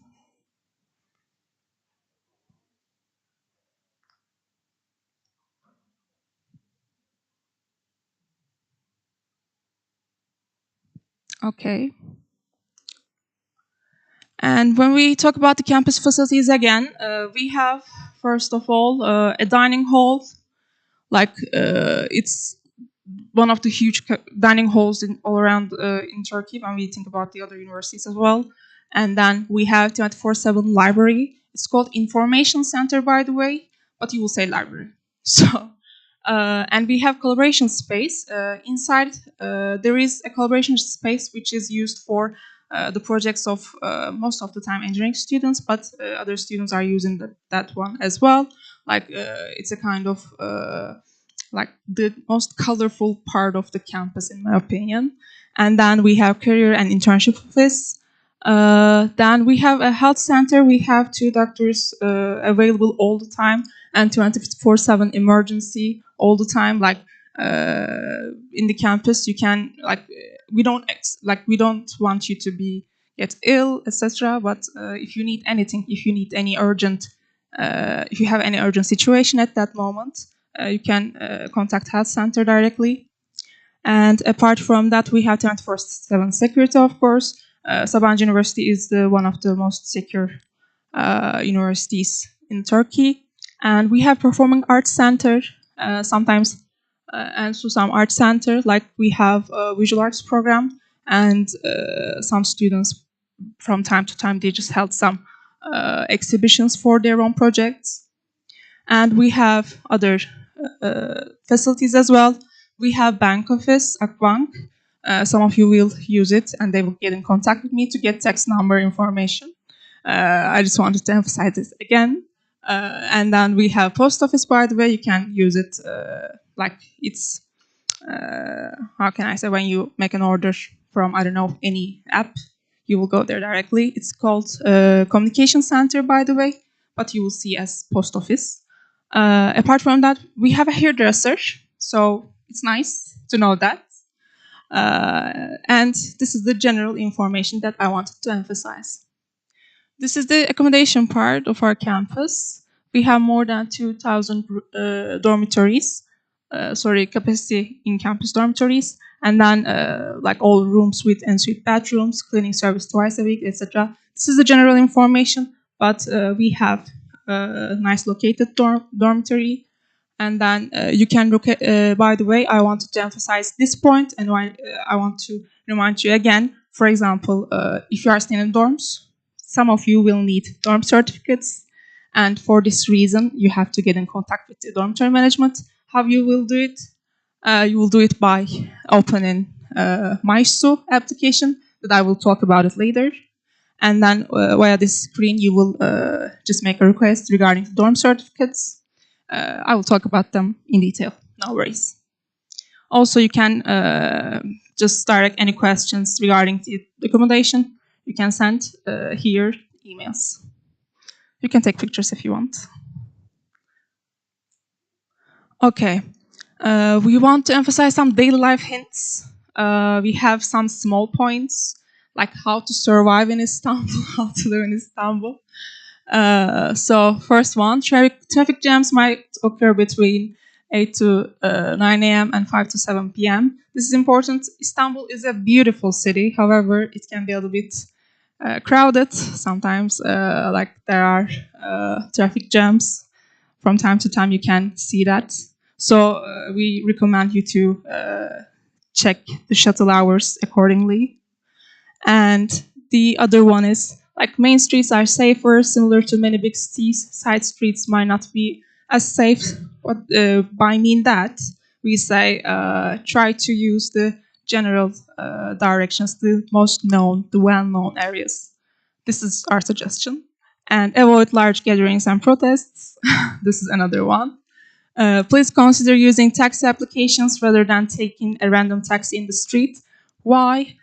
S11: Okay. And when we talk about the campus facilities again, we have, first of all, a dining hall. Like it's one of the huge dining halls all around in Turkey when we think about the other universities as well. And then we have 24/7 library. It's called Information Center, by the way, but you will say library. So, and we have collaboration space. Inside, there is a collaboration space which is used for the projects of most of the time engineering students, but other students are using that one as well. Like it's a kind of like the most colorful part of the campus, in my opinion. And then we have career and internship office. Then we have a health center. We have 2 doctors available all the time, and 24/7 emergency all the time. Like in the campus, you can we don't want you to get ill, etc. But if you need anything, if you need any urgent, if you have any urgent situation at that moment, you can contact health center directly. And apart from that, we have 24/7 security, of course. Sabancı University is one of the most secure universities in Turkey. And we have performing arts center sometimes, and so some art center, like we have a visual arts program, and some students from time to time, they just held some exhibitions for their own projects. And we have other facilities as well. we have bank office, Akbank. Some of you will use it and they will get in contact with me to get tax number information. I just wanted to emphasize this again. And then we have post office, by the way. You can use it like it's, how can I say, when you make an order from, I don't know, any app, you will go there directly. It's called communication center, by the way, but you will see as post office. Apart from that, we have a hairdresser, so it's nice to know that. And this is the general information that I wanted to emphasize. This is the accommodation part of our campus. We have more than 2,000 dormitories, capacity in campus dormitories, and then like all rooms with ensuite bathrooms, cleaning service twice a week, etc. This is the general information, but we have a nice located dormitory. And then you can look at, by the way, I wanted to emphasize this point, and I want to remind you again, for example, if you are staying in dorms, some of you will need dorm certificates. And for this reason, you have to get in contact with the dormitory management. How you will do it? You will do it by opening MySU application, that I will talk about it later. And then via this screen, you will just make a request regarding the dorm certificates. I will talk about them in detail, no worries. Also, you can just direct any questions regarding the accommodation. You can send here emails. You can take pictures if you want. Okay, we want to emphasize some daily life hints. We have some small points, like how to survive in Istanbul, how to live in Istanbul. So first one, traffic jams might occur between 8 to 9 a.m. and 5 to 7 p.m. This is important. Istanbul is a beautiful city. However, it can be a little bit crowded sometimes. Like there are traffic jams. From time to time, you can see that. So we recommend you to check the shuttle hours accordingly. And the other one is, like, main streets are safer, similar to many big cities. Side streets might not be as safe. But by mean that, we say try to use the general directions, the most known, the well-known areas. This is our suggestion. And avoid large gatherings and protests. This is another one. Please consider using taxi applications rather than taking a random taxi in the street. Why?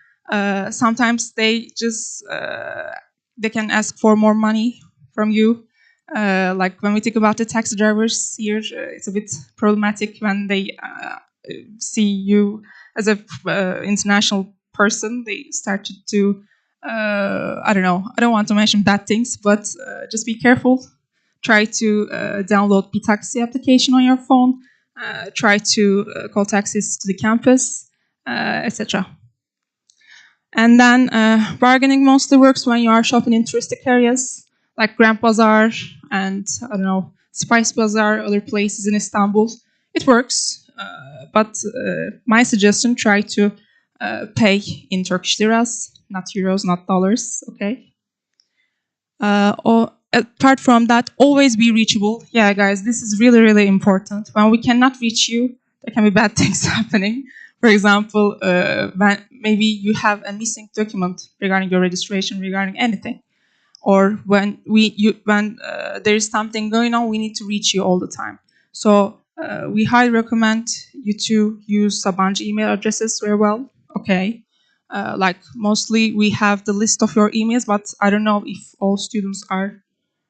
S11: Sometimes they just they can ask for more money from you. Like when we think about the taxi drivers here, it's a bit problematic when they see you as a international person. They started to I don't know. I don't want to mention bad things, but just be careful. Try to download Taxi application on your phone. Try to call taxis to the campus, etc. And then bargaining mostly works when you are shopping in touristic areas like Grand Bazaar and, I don't know, Spice Bazaar, other places in Istanbul. It works, but my suggestion, try to pay in Turkish liras, not euros, not dollars, okay? Or apart from that, always be reachable. Yeah, guys, this is really, really important. When we cannot reach you, there can be bad things happening. For example, when maybe you have a missing document regarding your registration, regarding anything, or when there is something going on, we need to reach you all the time. So we highly recommend you to use Sabancı email addresses very well. Okay. Like mostly we have the list of your emails, but I don't know if all students are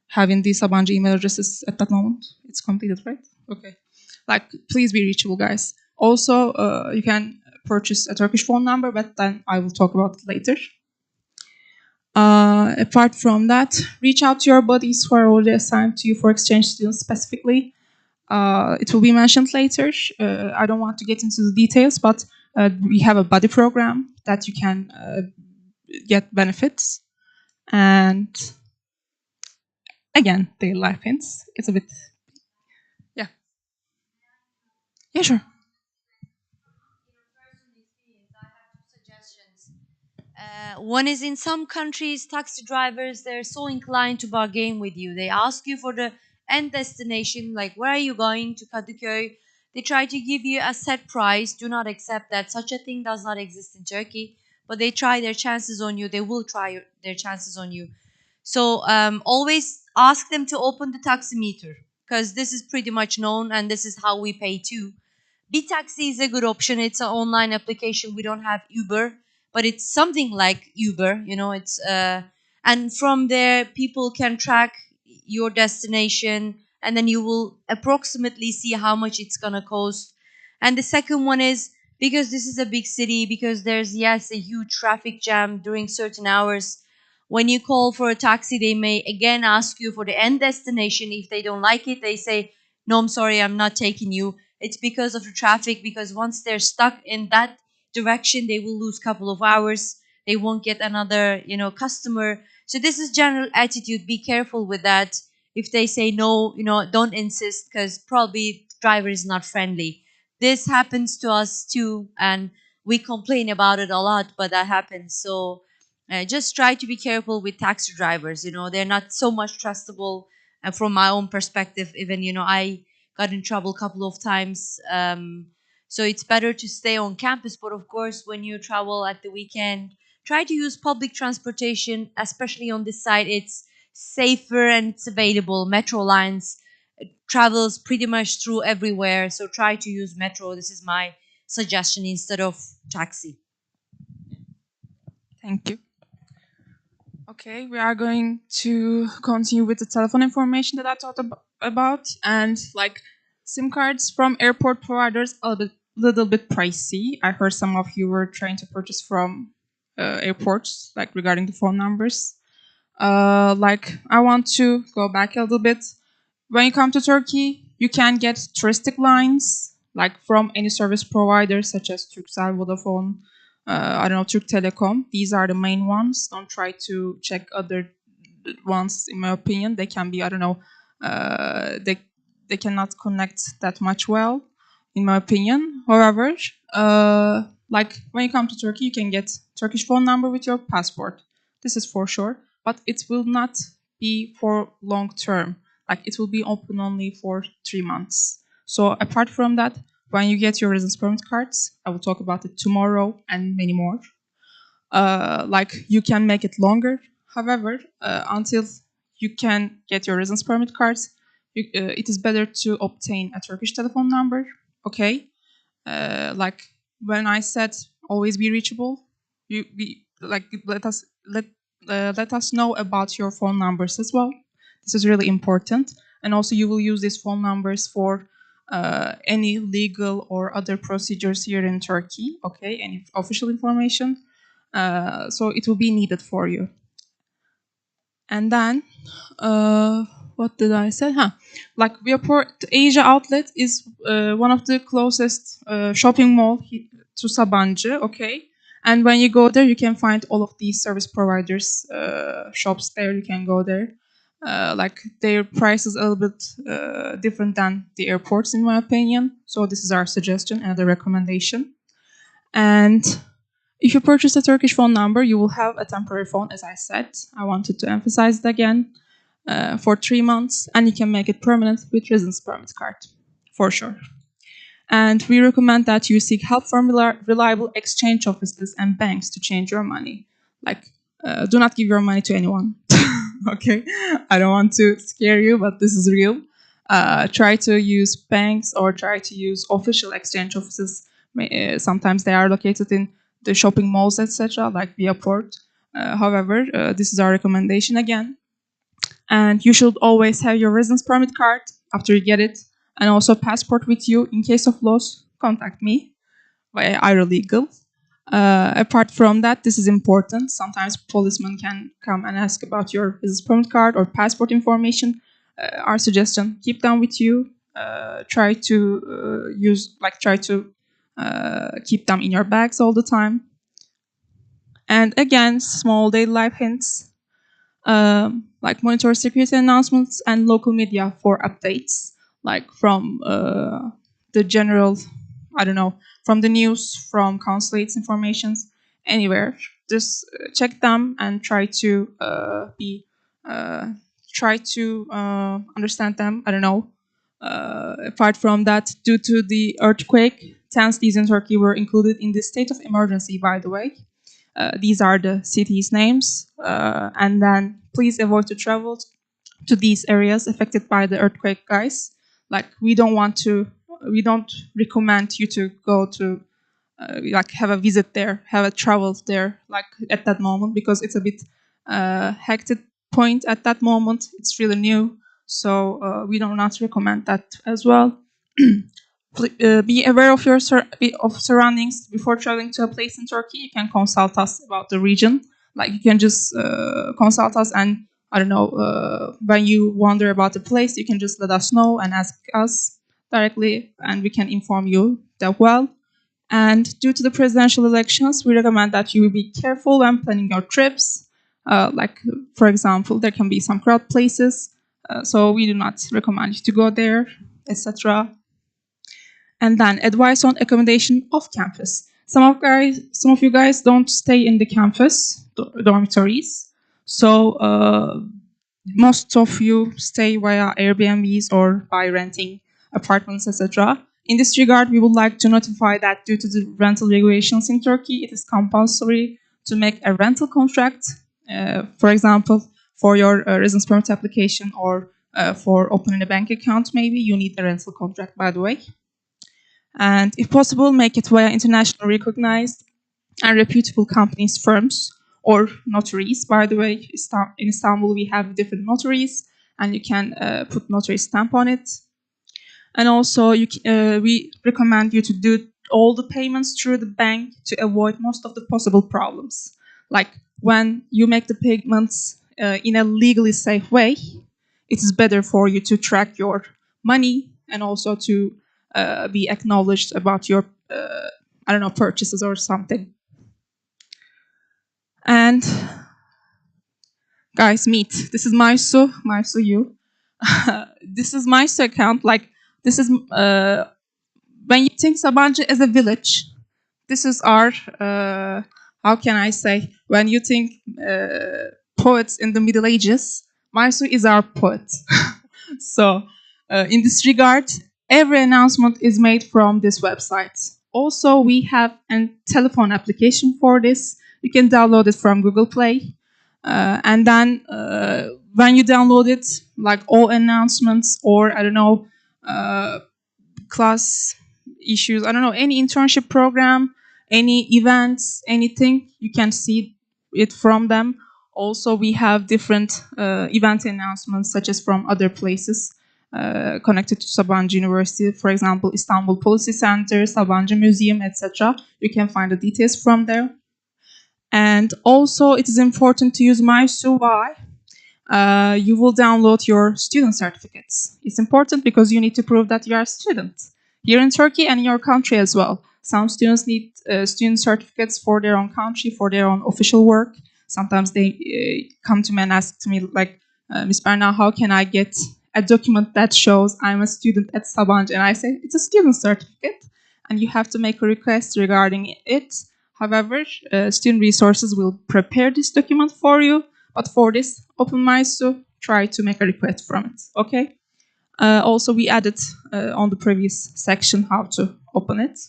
S11: having these Sabancı email addresses at that moment. It's completed, right? Okay. Like, please be reachable, guys. Also, you can purchase a Turkish phone number, but then I will talk about it later. Apart from that, reach out to your buddies who are already assigned to you for exchange students specifically. It will be mentioned later. I don't want to get into the details, but we have a buddy program that you can get benefits. And again, daily life hints. It's a bit, yeah. Yeah, sure.
S9: One is, in some countries, taxi drivers, they're so inclined to bargain with you. They ask you for the end destination, like where are you going, to Kadıköy, They try to give you a set price. Do not accept that. Such a thing does not exist in Turkey. But they try their chances on you. They will try their chances on you. So always ask them to open the taximeter, because this is pretty much known and this is how we pay too. B-Taxi is a good option. It's an online application. We don't have Uber, but it's something like Uber. You know, it's and from there people can track your destination, and then you will approximately see how much it's gonna cost. And the second one is, because this is a big city, because there's, yes, a huge traffic jam during certain hours. When you call for a taxi, they may again ask you for the end destination. If they don't like it, they say, no, I'm sorry, I'm not taking you. It's because of the traffic, because once they're stuck in that direction, they will lose a couple of hours. They won't get another, customer. So this is general attitude. Be careful with that. If they say no, don't insist, because probably driver is not friendly. This happens to us too, and we complain about it a lot, but that happens. So just try to be careful with taxi drivers. They're not so much trustable. From my own perspective, even I got in trouble a couple of times. So it's better to stay on campus. But of course, when you travel at the weekend, try to use public transportation, especially on this side. It's safer and it's available. Metro lines travels pretty much through everywhere. So try to use metro. This is my suggestion instead of taxi.
S11: Thank you. Okay, we are going to continue with the telephone information that I talked about, and like SIM cards from airport providers a little bit pricey. I heard some of you were trying to purchase from airports, like regarding the phone numbers. Like I want to go back a little bit. When you come to Turkey, you can get touristic lines like from any service provider such as Turkcell, Vodafone, I don't know, Türk Telekom. These are the main ones. Don't try to check other ones. In my opinion, they can be, I don't know, they cannot connect that much well. In my opinion, however, like when you come to Turkey, you can get Turkish phone number with your passport. This is for sure, but it will not be for long term. Like it will be open only for 3 months. So apart from that, when you get your residence permit cards, I will talk about it tomorrow and many more. Like you can make it longer. However, until you can get your residence permit cards, it is better to obtain a Turkish telephone number. Okay, like when I said always be reachable, let us know about your phone numbers as well. This is really important, and also you will use these phone numbers for any legal or other procedures here in Turkey. Okay, any official information. So it will be needed for you. And then, what did I say? Like Viaport Asia outlet is one of the closest shopping mall to Sabancı. Okay, and when you go there, you can find all of these service providers shops there. You can go there. Like their price is a little bit different than the airports, in my opinion. So this is our suggestion and the recommendation. And if you purchase a Turkish phone number, you will have a temporary phone, as I said. I wanted to emphasize it again, for 3 months, and you can make it permanent with residence permit card, for sure. And we recommend that you seek help from reliable exchange offices and banks to change your money. Like, do not give your money to anyone. Okay, I don't want to scare you, but this is real. Try to use banks or try to use official exchange offices. Sometimes they are located in the shopping malls, etc., like Viaport. However, this is our recommendation again. And you should always have your residence permit card after you get it, and also passport with you. In case of loss, contact me via Aerolegal. Apart from that, this is important. Sometimes policemen can come and ask about your residence permit card or passport information. Our suggestion: keep them with you. Try to keep them in your bags all the time. And again, small daily life hints, like monitor security announcements and local media for updates, like from the general, I don't know, from the news, from consulates informations, anywhere. Just check them and try to understand them. I don't know. Apart from that, due to the earthquake, 10 cities in Turkey were included in the state of emergency, by the way. These are the cities' names. And then please avoid to travel to these areas affected by the earthquake, guys. Like, we don't recommend you to go to, like, have a visit there, have a travel there, like, at that moment, because it's a bit hectic point at that moment. It's really new. So we do not recommend that as well. Be aware of your surroundings before traveling to a place in Turkey. You can consult us about the region. Like, you can just consult us, and I don't know, when you wonder about the place, you can just let us know and ask us directly, and we can inform you that well. And due to the presidential elections, we recommend that you be careful when planning your trips. Like, for example, there can be some crowd places, so we do not recommend you to go there, etc. And then advice on accommodation off campus. Some of you guys don't stay in the campus dormitories, so most of you stay via Airbnbs or by renting apartments, etc. In this regard, we would like to notify that due to the rental regulations in Turkey, it is compulsory to make a rental contract. For example, for your residence permit application, or for opening a bank account, maybe you need a rental contract, by the way. And if possible, make it via internationally recognized and reputable companies, firms, or notaries. By the way, in Istanbul, we have different notaries, and you can put notary stamp on it. And also, we recommend you to do all the payments through the bank to avoid most of the possible problems. Like, when you make the payments in a legally safe way, it is better for you to track your money, and also to be acknowledged about your, I don't know, purchases or something. And guys, meet. This is Maisu, you. This is Maisu account. Like, this is, when you think Sabancı as a village, this is our, how can I say, when you think poets in the Middle Ages, Maisu is our poet. So, in this regard, every announcement is made from this website. Also, we have a telephone application for this. You can download it from Google Play. And then when you download it, like, all announcements, or I don't know, class issues, I don't know, any internship program, any events, anything, you can see it from them. Also, we have different event announcements, such as from other places connected to Sabancı University, for example, Istanbul Policy Center, Sabancı Museum, etc. You can find the details from there. And also, it is important to use Maisu. Why? You will download your student certificates. It's important because you need to prove that you are a student here in Turkey and in your country as well. Some students need student certificates for their own country, for their own official work. Sometimes they come to me and ask me, like, Ms. Berna, how can I get a document that shows I'm a student at Sabancı? And I say, it's a student certificate, and you have to make a request regarding it. However, student resources will prepare this document for you. But for this, open Maisu, try to make a request from it, okay? Also, we added on the previous section how to open it.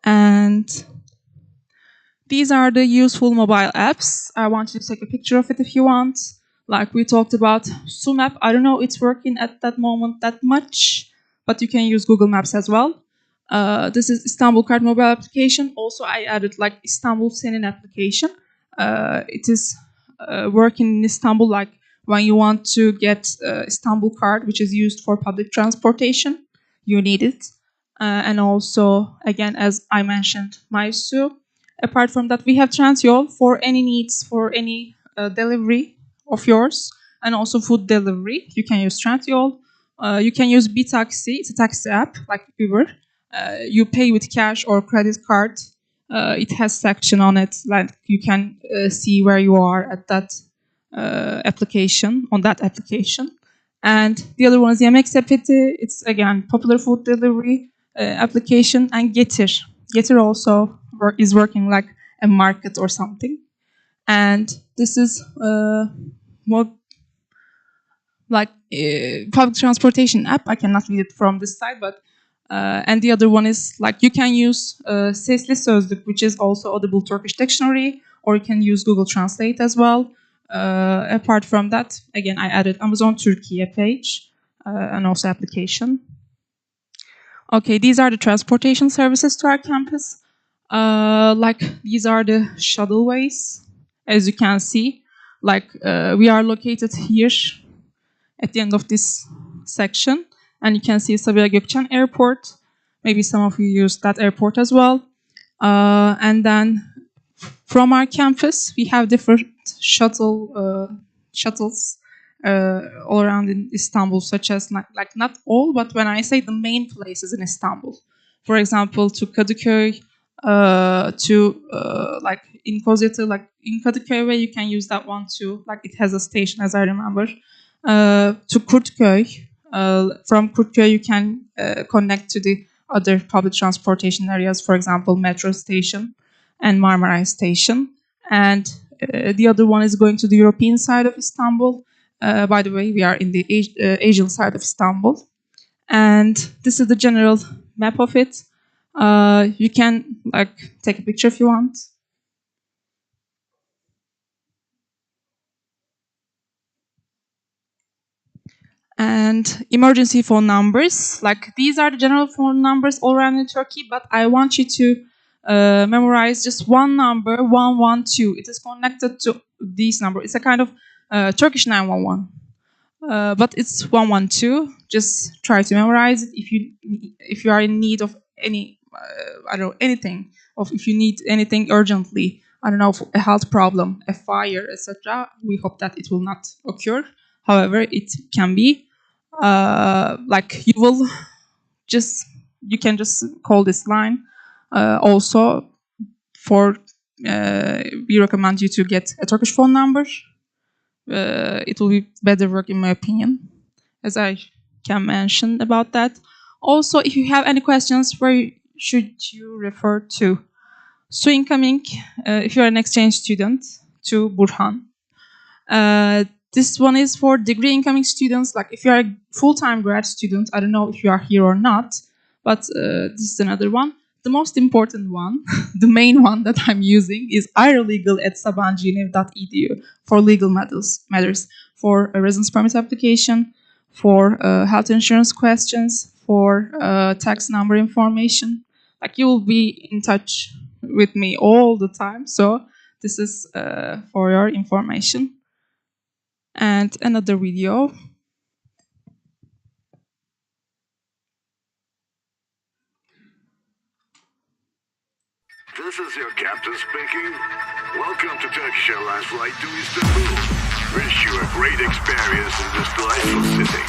S11: And these are the useful mobile apps. I want you to take a picture of it if you want. Like, we talked about Sumap. I don't know it's working at that moment that much, but you can use Google Maps as well. This is Istanbul Card mobile application. Also, I added, like, Istanbul Senin application. It is working in Istanbul, like, when you want to get Istanbul card, which is used for public transportation, you need it. And also, again, as I mentioned, Maisu. Apart from that, we have Trendyol for any needs, for any delivery of yours, and also food delivery. You can use Trendyol. You can use B-Taxi. It's a taxi app, like Uber. You pay with cash or credit card. It has section on it, like, you can see where you are at that application, on that application. And the other one is Yemek Sepeti. It's, again, popular food delivery application. And Getir. Getir also is working like a market or something. And this is like public transportation app. I cannot read it from this side, but and the other one is like you can use Sesli Sözlük, which is also Audible Turkish Dictionary, or you can use Google Translate as well. Apart from that, again, I added Amazon Turkey page and also application. Okay, these are the transportation services to our campus. Like these are the shuttleways, as you can see. Like we are located here at the end of this section, and you can see Sabiha Gökçen Airport. Maybe some of you use that airport as well. And then from our campus, we have different shuttles all around in Istanbul, such as like not all, but when I say the main places in Istanbul, for example, to Kadıköy, like in Kozyatı, like in Kadıköy, where you can use that one too. Like it has a station, as I remember. To Kurtköy, from Kurtköy you can connect to the other public transportation areas, for example, metro station and Marmaray station. And the other one is going to the European side of Istanbul. By the way, we are in the Asian side of Istanbul. And this is the general map of it. You can like take a picture if you want. And emergency phone numbers, like these are the general phone numbers all around in Turkey, but I want you to memorize just one number, 112. It is connected to these numbers. It's a kind of Turkish 911, but it's 112. Just try to memorize it. If you are in need of any, I don't know, anything, or if you need anything urgently, I don't know, a health problem, a fire, etc. We hope that it will not occur. However, it can be. Like you can just call this line. Also, we recommend you to get a Turkish phone number. It will be better work in my opinion, as I can mention about that. Also, if you have any questions, where should you refer to? So incoming, if you are an exchange student, to Burhan. This one is for degree incoming students. Like if you are a full-time grad student, I don't know if you are here or not, but this is another one. The most important one, the main one that I'm using is iralegal@sabancıuniv.edu for legal matters, for a residence permit application, for health insurance questions, for tax number information. Like you will be in touch with me all the time. So this is for your information. And another video.
S12: This is your captain speaking. Welcome to Turkish Airlines flight to Istanbul. Wish you a great experience in this delightful city.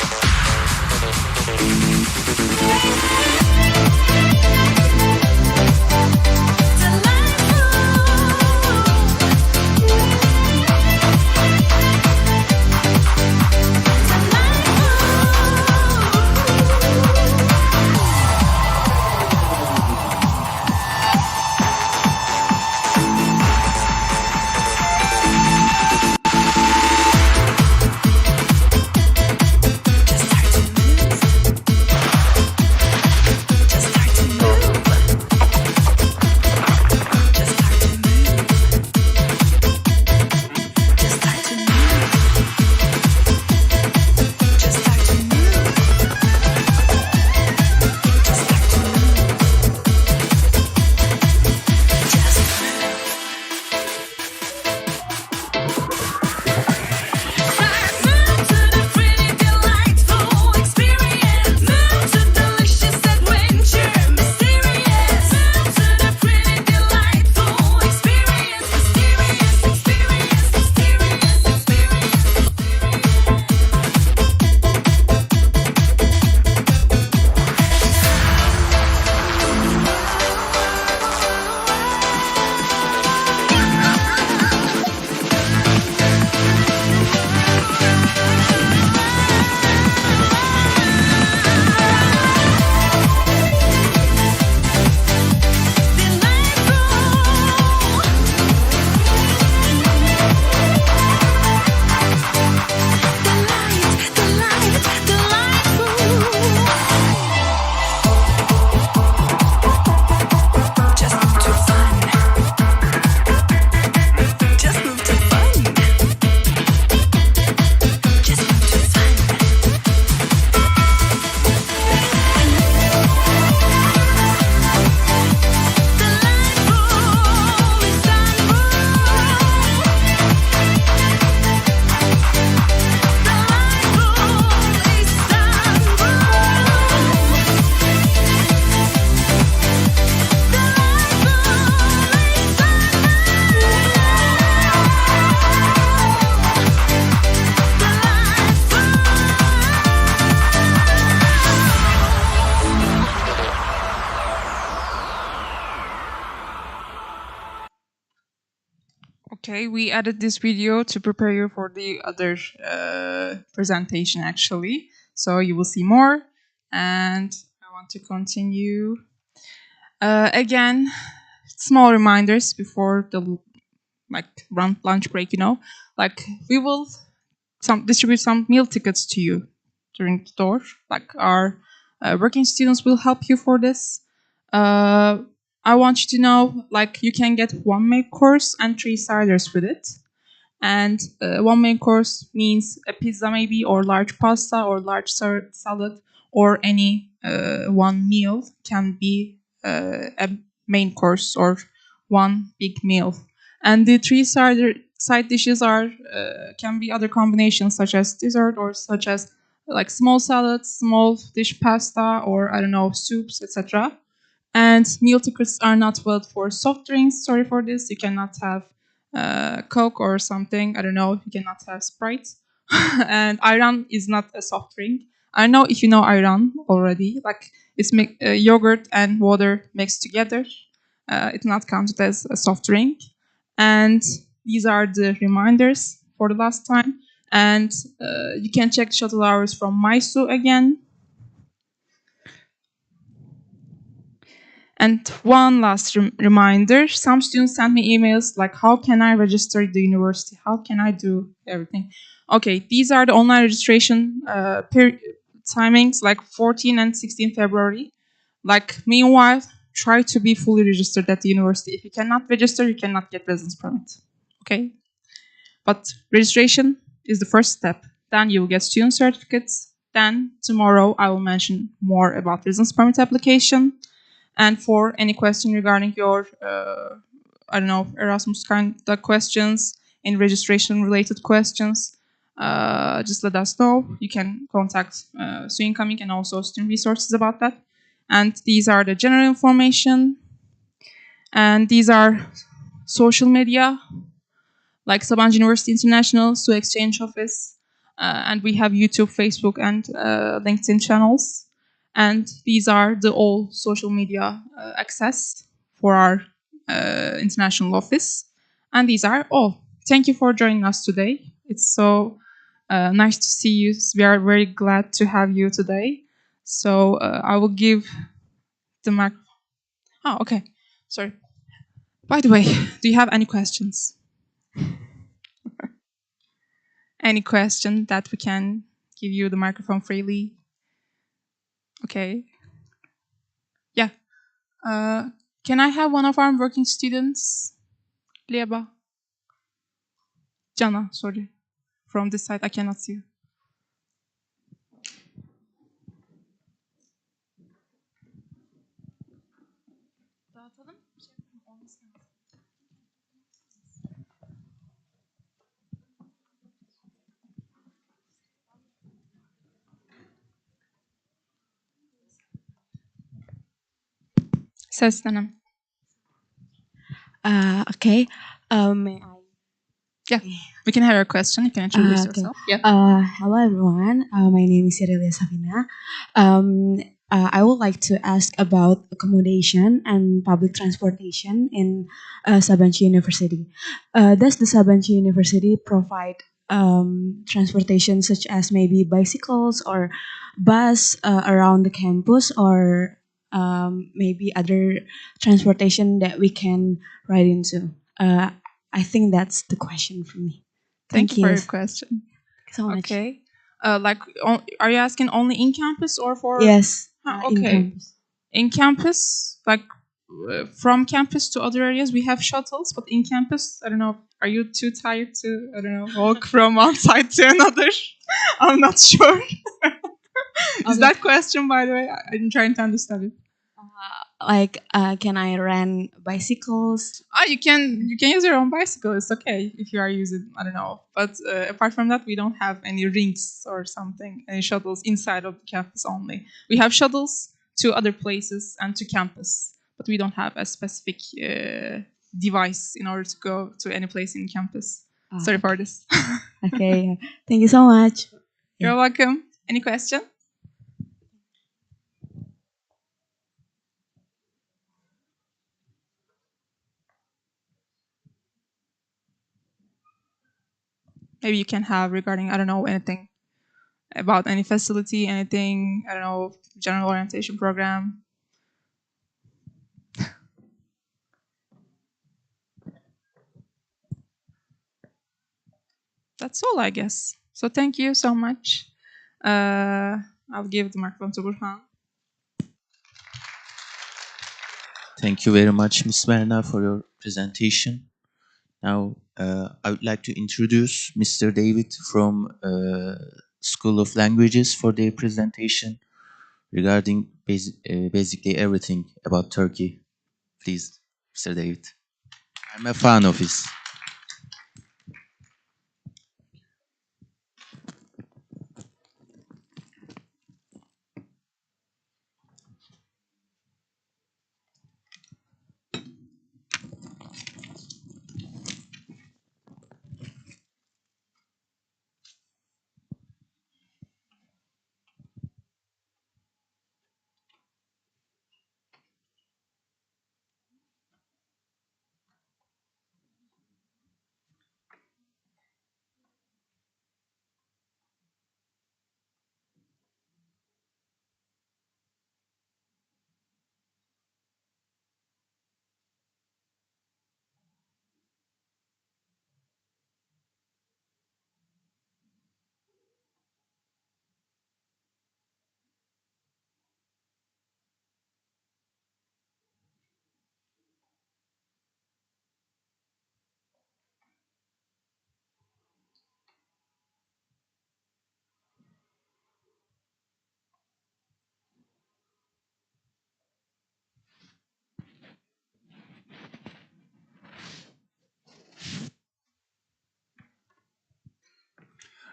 S11: Okay, we added this video to prepare you for the other presentation actually. So you will see more. And I want to continue. Again, small reminders before the lunch break, Like we will distribute some meal tickets to you during the tour. Like our working students will help you for this. I want you to know, like you can get one main course and 3 ciders with it. And one main course means a pizza maybe, or large pasta, or large salad, or any one meal can be a main course or one big meal. And the 3 side dishes are can be other combinations such as dessert or such as like small salads, small dish pasta, or I don't know, soups, etc. And meal tickets are not valid for soft drinks. Sorry for this. You cannot have Coke or something. I don't know. You cannot have Sprite. And ayran is not a soft drink. I know if you know ayran already. Like it's yogurt and water mixed together. It's not counted as a soft drink. And these are the reminders for the last time. And you can check shuttle hours from Maisu again. And one last reminder, some students send me emails like, how can I register the university? How can I do everything? Okay, these are the online registration timings, like 14 and 16 February. Like, meanwhile, try to be fully registered at the university. If you cannot register, you cannot get residence permit. Okay? But registration is the first step. Then you will get student certificates. Then tomorrow I will mention more about residence permit application. And for any question regarding your, Erasmus kind of questions, any registration-related questions, just let us know. You can contact Su Incoming and also student resources about that. And these are the general information. And these are social media, like Sabancı University International, Su Exchange Office, and we have YouTube, Facebook, and LinkedIn channels. And these are the all social media access for our international office. And these are all. Thank you for joining us today. It's so nice to see you. We are very glad to have you today. So I will give the mic. Oh, okay. Sorry. By the way, do you have any questions? Any question that we can give you the microphone freely? Okay. Yeah. Can I have one of our working students? Lieba. Jana, sorry. From this side, I cannot see you. Seslenem.
S13: Okay.
S11: Yeah, we can have your question. You can introduce yourself. Yeah.
S13: Hello, everyone. My name is Irilia Savina. I would like to ask about accommodation and public transportation in Sabancı University. Does the Sabancı University provide transportation such as maybe bicycles or bus around the campus, or maybe other transportation that we can ride into? I think that's the question for me.
S11: Thank you for your question.
S13: Thank you so much.
S11: Okay. Are you asking only in campus or for?
S13: Yes.
S11: Okay.
S13: In campus.
S11: In campus, like from campus to other areas, we have shuttles, but in campus, I don't know. Are you too tired to, I don't know, walk from one side to another? I'm not sure. Is that question, by the way? I'm trying to understand it.
S13: Can I rent bicycles?
S11: You can use your own bicycle. It's okay if you are using, I don't know. But apart from that, we don't have any rings or something, any shuttles inside of the campus only. We have shuttles to other places and to campus, but we don't have a specific device in order to go to any place in campus. Sorry for this.
S13: Okay. Thank you so much.
S11: You're welcome. Any question? maybe you can have regarding, I don't know, anything about any facility, anything, I don't know, general orientation program. That's all, I guess. So thank you so much. I'll give the microphone to Burhan.
S8: Thank you very much, Ms. Verna, for your presentation. Now, I would like to introduce Mr. David from School of Languages for their presentation regarding basically everything about Turkey. Please, Mr. David. I'm a fan of his.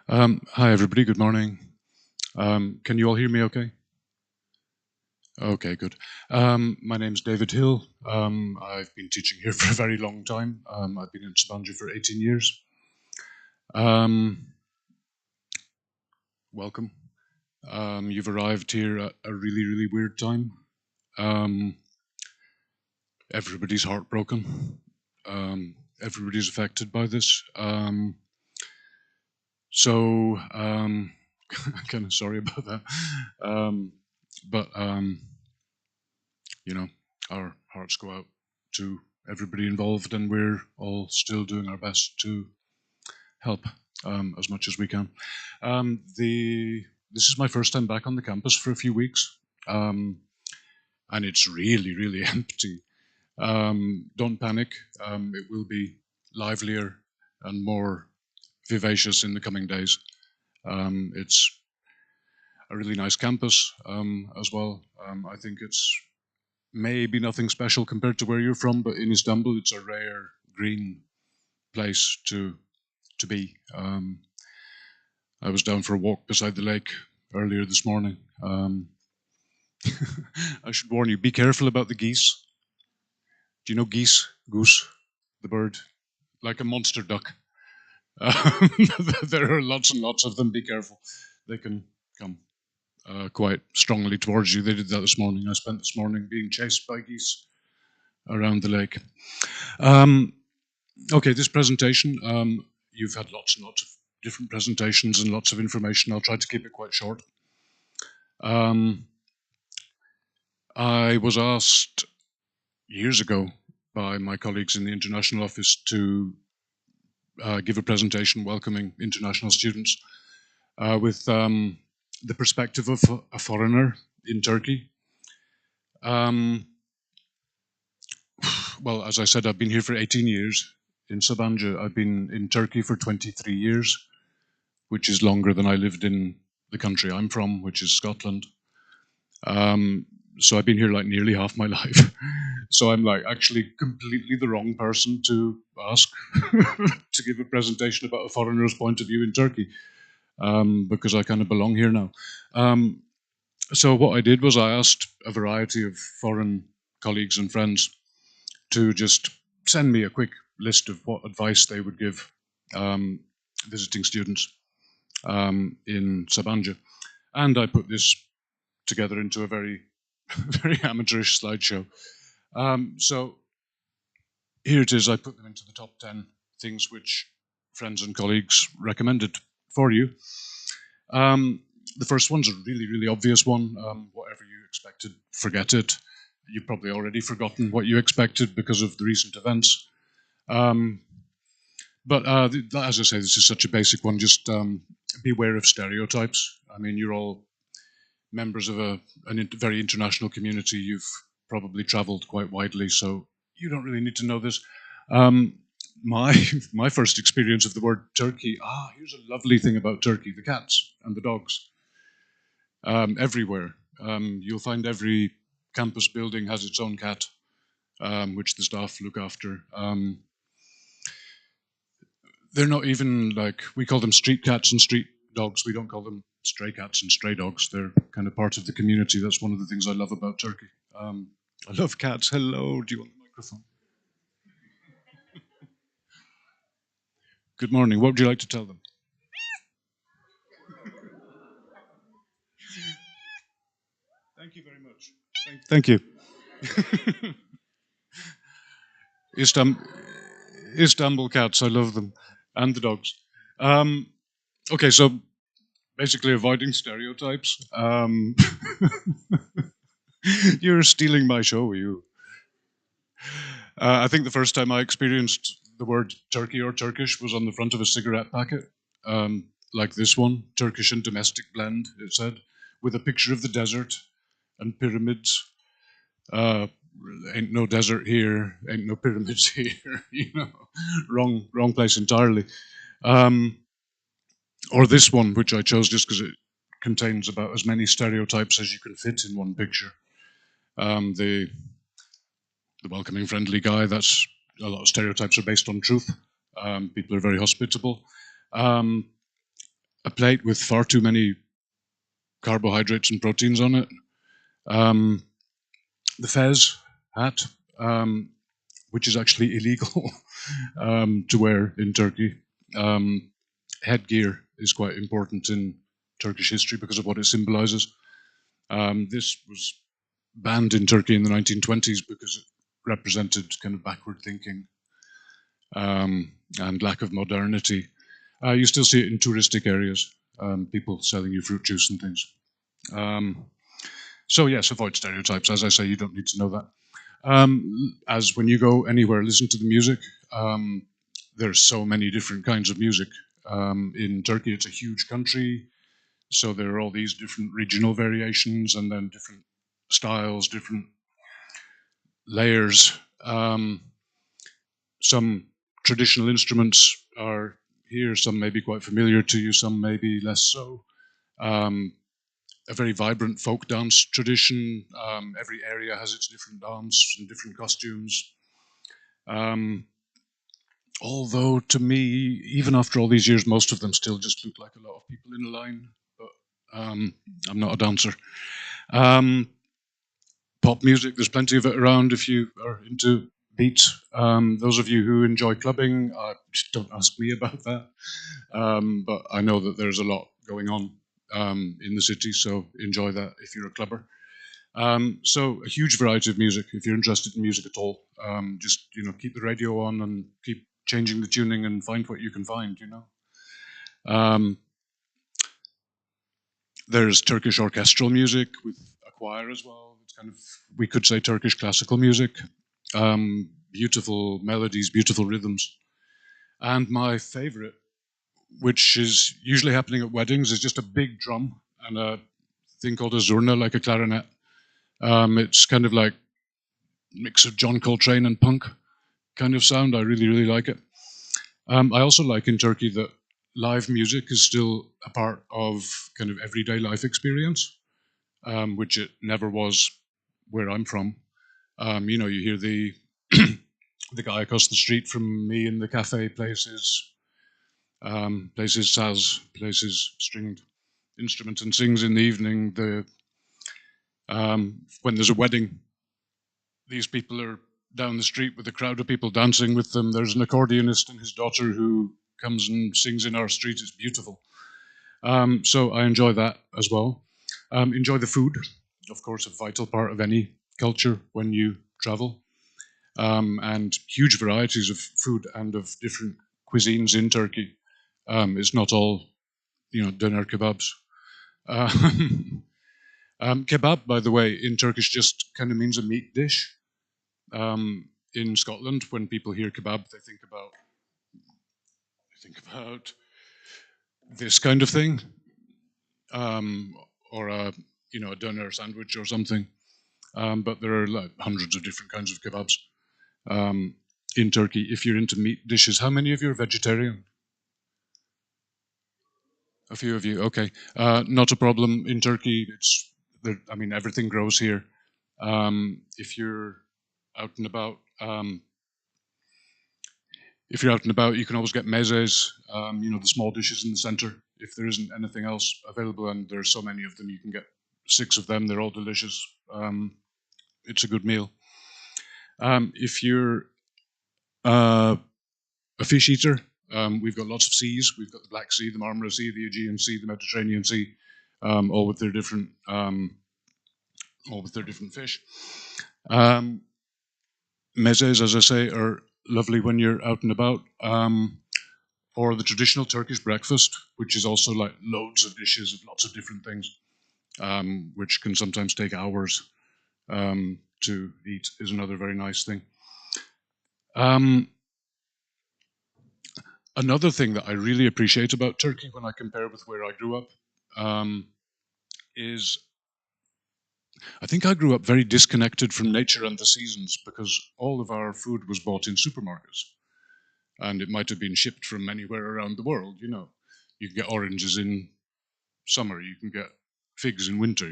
S14: Hi, everybody. Good morning. Can you all hear me okay? Okay, good. My name's David Hill. I've been teaching here for a very long time. I've been in Sabancı for 18 years. Welcome. You've arrived here at a really, really weird time. Everybody's heartbroken. Everybody's affected by this. So I'm kind of sorry about that. But you know, our hearts go out to everybody involved, and we're all still doing our best to help as much as we can. This is my first time back on the campus for a few weeks, and it's really, really empty. Don't panic. It will be livelier and more vivacious in the coming days. It's a really nice campus as well. I think it's maybe nothing special compared to where you're from, but in Istanbul, it's a rare green place to be. I was down for a walk beside the lake earlier this morning. I should warn you, be careful about the geese. Do you know geese? Goose, the bird, like a monster duck. There are lots and lots of them. Be careful. They can come quite strongly towards you. They did that this morning. I spent this morning being chased by geese around the lake. Okay, this presentation, you've had lots and lots of different presentations and lots of information. I'll try to keep it quite short. I was asked years ago by my colleagues in the international office to give a presentation welcoming international students with the perspective of a foreigner in Turkey. Well, as I said, I've been here for 18 years in Sabancı. I've been in Turkey for 23 years, which is longer than I lived in the country I'm from, which is Scotland. So I've been here like nearly half my life. So I'm like actually completely the wrong person to ask to give a presentation about a foreigner's point of view in Turkey, because I kind of belong here now. So what I did was I asked a variety of foreign colleagues and friends to just send me a quick list of what advice they would give visiting students in Sabancı. And I put this together into a very, very amateurish slideshow. So here it is. I put them into the top 10 things which friends and colleagues recommended for you. The first one's a really, really obvious one. Whatever you expected, forget it. You've probably already forgotten what you expected because of the recent events. But as I say, this is such a basic one. Just beware of stereotypes. I mean, you're all members of a very international community. You've probably traveled quite widely, so you don't really need to know this. My first experience of the word Turkey, here's a lovely thing about Turkey, the cats and the dogs. Everywhere. You'll find every campus building has its own cat, which the staff look after. They're not even like, we call them street cats and street dogs. We don't call them stray cats and stray dogs. They're kind of part of the community. That's one of the things I love about Turkey. I love cats. Hello, do you want the microphone? Good morning. What would you like to tell them? Thank you very much. Thank you. Istanbul cats, I love them. And the dogs. Okay, so basically avoiding stereotypes. You're stealing my show, you. I think the first time I experienced the word Turkey or Turkish was on the front of a cigarette packet, like this one, Turkish and domestic blend, it said, with a picture of the desert and pyramids. Ain't no desert here, ain't no pyramids here, you know, wrong place entirely. Or this one, which I chose just because it contains about as many stereotypes as you can fit in one picture. The welcoming, friendly guy, that's a lot of stereotypes are based on truth. People are very hospitable. A plate with far too many carbohydrates and proteins on it. The fez hat, which is actually illegal to wear in Turkey. Headgear is quite important in Turkish history because of what it symbolizes. This was banned in Turkey in the 1920s because it represented kind of backward thinking and lack of modernity. You still see it in touristic areas, people selling you fruit juice and things. So yes, avoid stereotypes. As I say, you don't need to know that. As when you go anywhere, listen to the music. There's so many different kinds of music. In Turkey, it's a huge country, so there are all these different regional variations and then different styles, different layers. Some traditional instruments are here, some may be quite familiar to you, some may be less so. A very vibrant folk dance tradition. Every area has its different dance and different costumes. Although to me, even after all these years, most of them still just look like a lot of people in a line, but I'm not a dancer. Pop music, there's plenty of it around if you are into beat. Those of you who enjoy clubbing, don't ask me about that. But I know that there's a lot going on in the city, so enjoy that if you're a clubber. So a huge variety of music. If you're interested in music at all, just keep the radio on and keep changing the tuning and find what you can find. There's Turkish orchestral music with a choir as well. It's kind of, we could say, Turkish classical music. Beautiful melodies, beautiful rhythms. And my favorite, which is usually happening at weddings, is just a big drum and a thing called a zurna, like a clarinet. It's kind of like a mix of John Coltrane and punk kind of sound. I really, really like it. I also like in Turkey that live music is still a part of kind of everyday life experience, which it never was where I'm from. You hear the the guy across the street from me in the cafe plays his saz, plays his stringed instrument and sings in the evening. When there's a wedding, these people are down the street with a crowd of people dancing with them. There's an accordionist and his daughter who comes and sings in our street. It's beautiful. So I enjoy that as well. Enjoy the food, of course, a vital part of any culture when you travel. And huge varieties of food and of different cuisines in Turkey. It's not all, doner kebabs. Kebab, by the way, in Turkish just kind of means a meat dish. In Scotland, when people hear kebab, they think about this kind of thing, or a doner sandwich or something. But there are like hundreds of different kinds of kebabs in Turkey. If you're into meat dishes, how many of you are vegetarian? A few of you, okay. Not a problem in Turkey. Everything grows here. If you're out and about, you can always get mezes, the small dishes in the center. If there isn't anything else available, and there's so many of them, you can get 6 of them. They're all delicious. It's a good meal. If you're a fish eater, we've got lots of seas. We've got the Black Sea, the Marmara Sea, the Aegean Sea, the Mediterranean Sea, all with their different fish. Mezes, as I say, are lovely when you're out and about. Or the traditional Turkish breakfast, which is also like loads of dishes of lots of different things, which can sometimes take hours to eat, is another very nice thing. Another thing that I really appreciate about Turkey when I compare with where I grew up is I think I grew up very disconnected from nature and the seasons because all of our food was bought in supermarkets. And it might have been shipped from anywhere around the world, You can get oranges in summer, you can get figs in winter,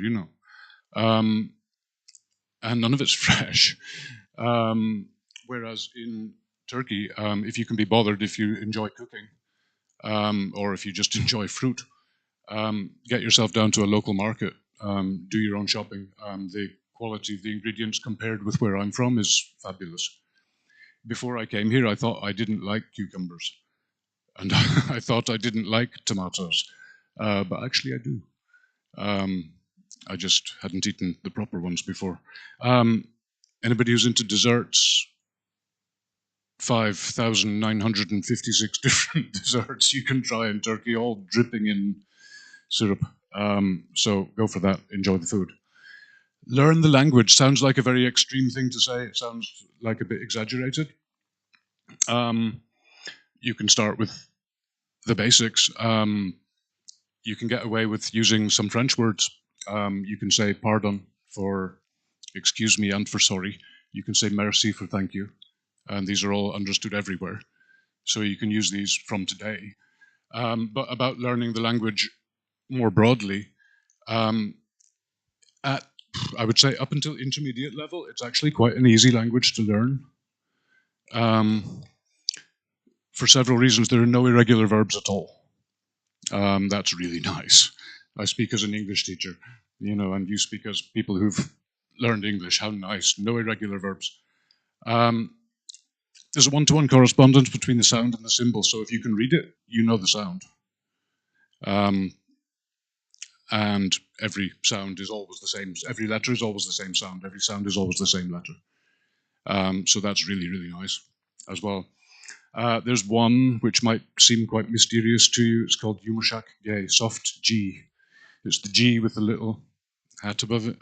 S14: And none of it's fresh. Whereas in Turkey, if you can be bothered, if you enjoy cooking, or if you just enjoy fruit, get yourself down to a local market, do your own shopping. The quality of the ingredients compared with where I'm from is fabulous. Before I came here, I thought I didn't like cucumbers, and I thought I didn't like tomatoes, but actually I do. I just hadn't eaten the proper ones before. Anybody who's into desserts, 5,956 different desserts you can try in Turkey, all dripping in syrup. So go for that, enjoy the food. Learn the language sounds like a very extreme thing to say. It sounds like a bit exaggerated. You can start with the basics. You can get away with using some French words. You can say pardon for excuse me and for sorry. You can say merci for thank you. And these are all understood everywhere. So you can use these from today. But about learning the language more broadly, I would say up until intermediate level, it's actually quite an easy language to learn. For several reasons, there are no irregular verbs at all. That's really nice. I speak as an English teacher, and you speak as people who've learned English. How nice. No irregular verbs. There's a one-to-one correspondence between the sound and the symbol, so if you can read it, you know the sound. And every sound is always the same. Every letter is always the same sound. Every sound is always the same letter. So that's really, really nice as well. There's one which might seem quite mysterious to you. It's called yumuşak G, soft G. It's the G with the little hat above it.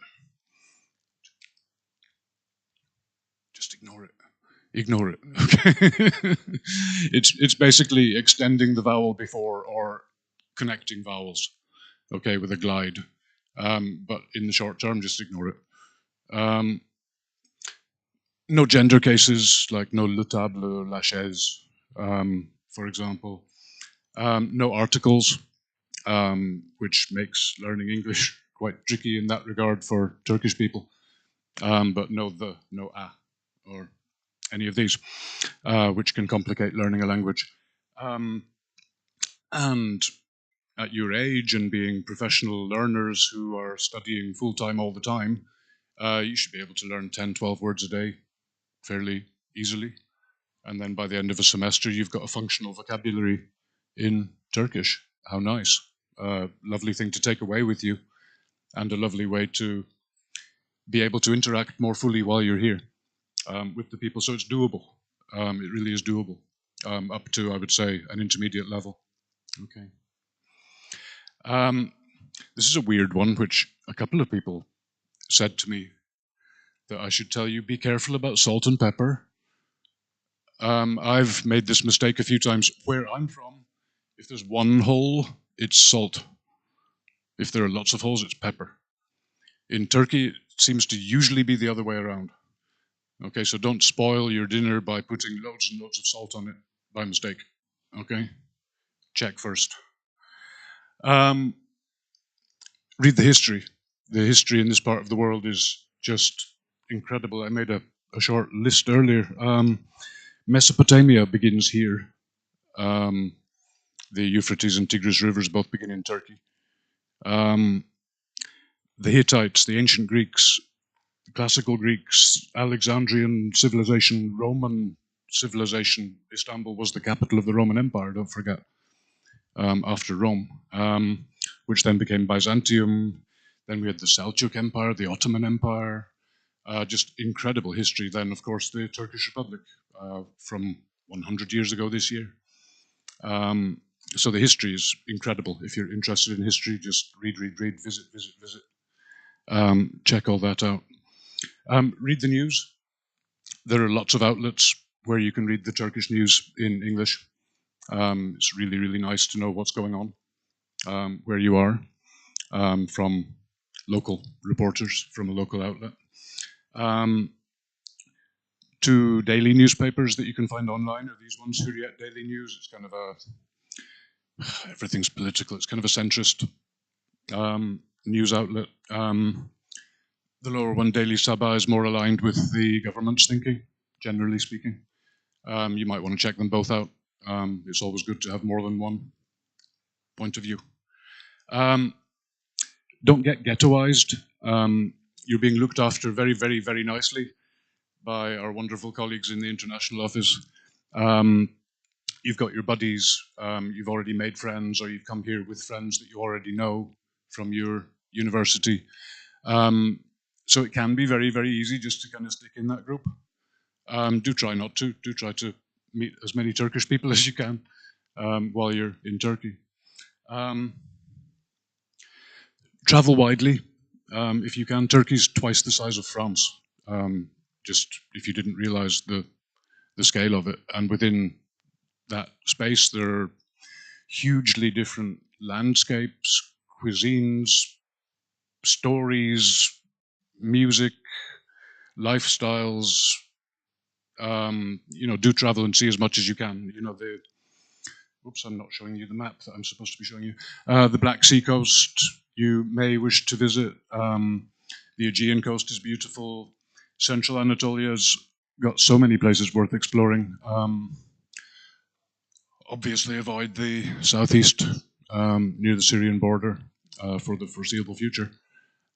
S14: Just ignore it. Ignore it. Okay. It's basically extending the vowel before or connecting vowels. Okay, with a glide. But in the short term, just ignore it. No gender cases, like no le table, la chaise, for example. No articles, which makes learning English quite tricky in that regard for Turkish people. But no the, no a, or any of these, which can complicate learning a language. And at your age and being professional learners who are studying full-time all the time, you should be able to learn 10, 12 words a day fairly easily. And then by the end of a semester, you've got a functional vocabulary in Turkish. How nice. Lovely thing to take away with you, and a lovely way to be able to interact more fully while you're here with the people. So it's doable. It really is doable. up to, I would say, an intermediate level. Okay. This is a weird one, which a couple of people said to me that I should tell you, be careful about salt and pepper. I've made this mistake a few times. Where I'm from, if there's one hole, it's salt. If there are lots of holes, it's pepper. In Turkey, it seems to usually be the other way around. Okay, so don't spoil your dinner by putting loads and loads of salt on it by mistake. Okay, check first. Read the history. The history in this part of the world is just incredible. I made a short list earlier. Mesopotamia begins here. The Euphrates and Tigris rivers both begin in Turkey. The Hittites, the ancient Greeks, the classical Greeks, Alexandrian civilization, Roman civilization. Istanbul was the capital of the Roman Empire, don't forget, after Rome, which then became Byzantium. Then we had the Seljuk Empire, the Ottoman Empire, just incredible history. Then, of course, the Turkish Republic from 100 years ago this year. So the history is incredible. If you're interested in history, just read, visit. Check all that out. Read the news. There are lots of outlets where you can read the Turkish news in English. It's really, really nice to know what's going on where you are from local reporters from a local outlet. Two daily newspapers that you can find online are these ones, Hürriyet Daily News. It's kind of everything's political. It's kind of a centrist news outlet. The lower one, Daily Sabah, is more aligned with the government's thinking, generally speaking. You might want to check them both out. It's always good to have more than one point of view. Don't get ghettoized. You're being looked after very, very, very nicely by our wonderful colleagues in the international office. You've got your buddies, you've already made friends, or you've come here with friends that you already know from your university. So it can be very, very easy just to kind of stick in that group. Do try not to. Do try to meet as many Turkish people as you can while you're in Turkey. Travel widely, if you can. Turkey's twice the size of France. Just if you didn't realize the scale of it. And within that space, there are hugely different landscapes, cuisines, stories, music, lifestyles. Do travel and see as much as you can. Oops, I'm not showing you the map that I'm supposed to be showing you. The Black Sea coast, you may wish to visit. The Aegean coast is beautiful. Central Anatolia's got so many places worth exploring. Obviously avoid the southeast near the Syrian border for the foreseeable future.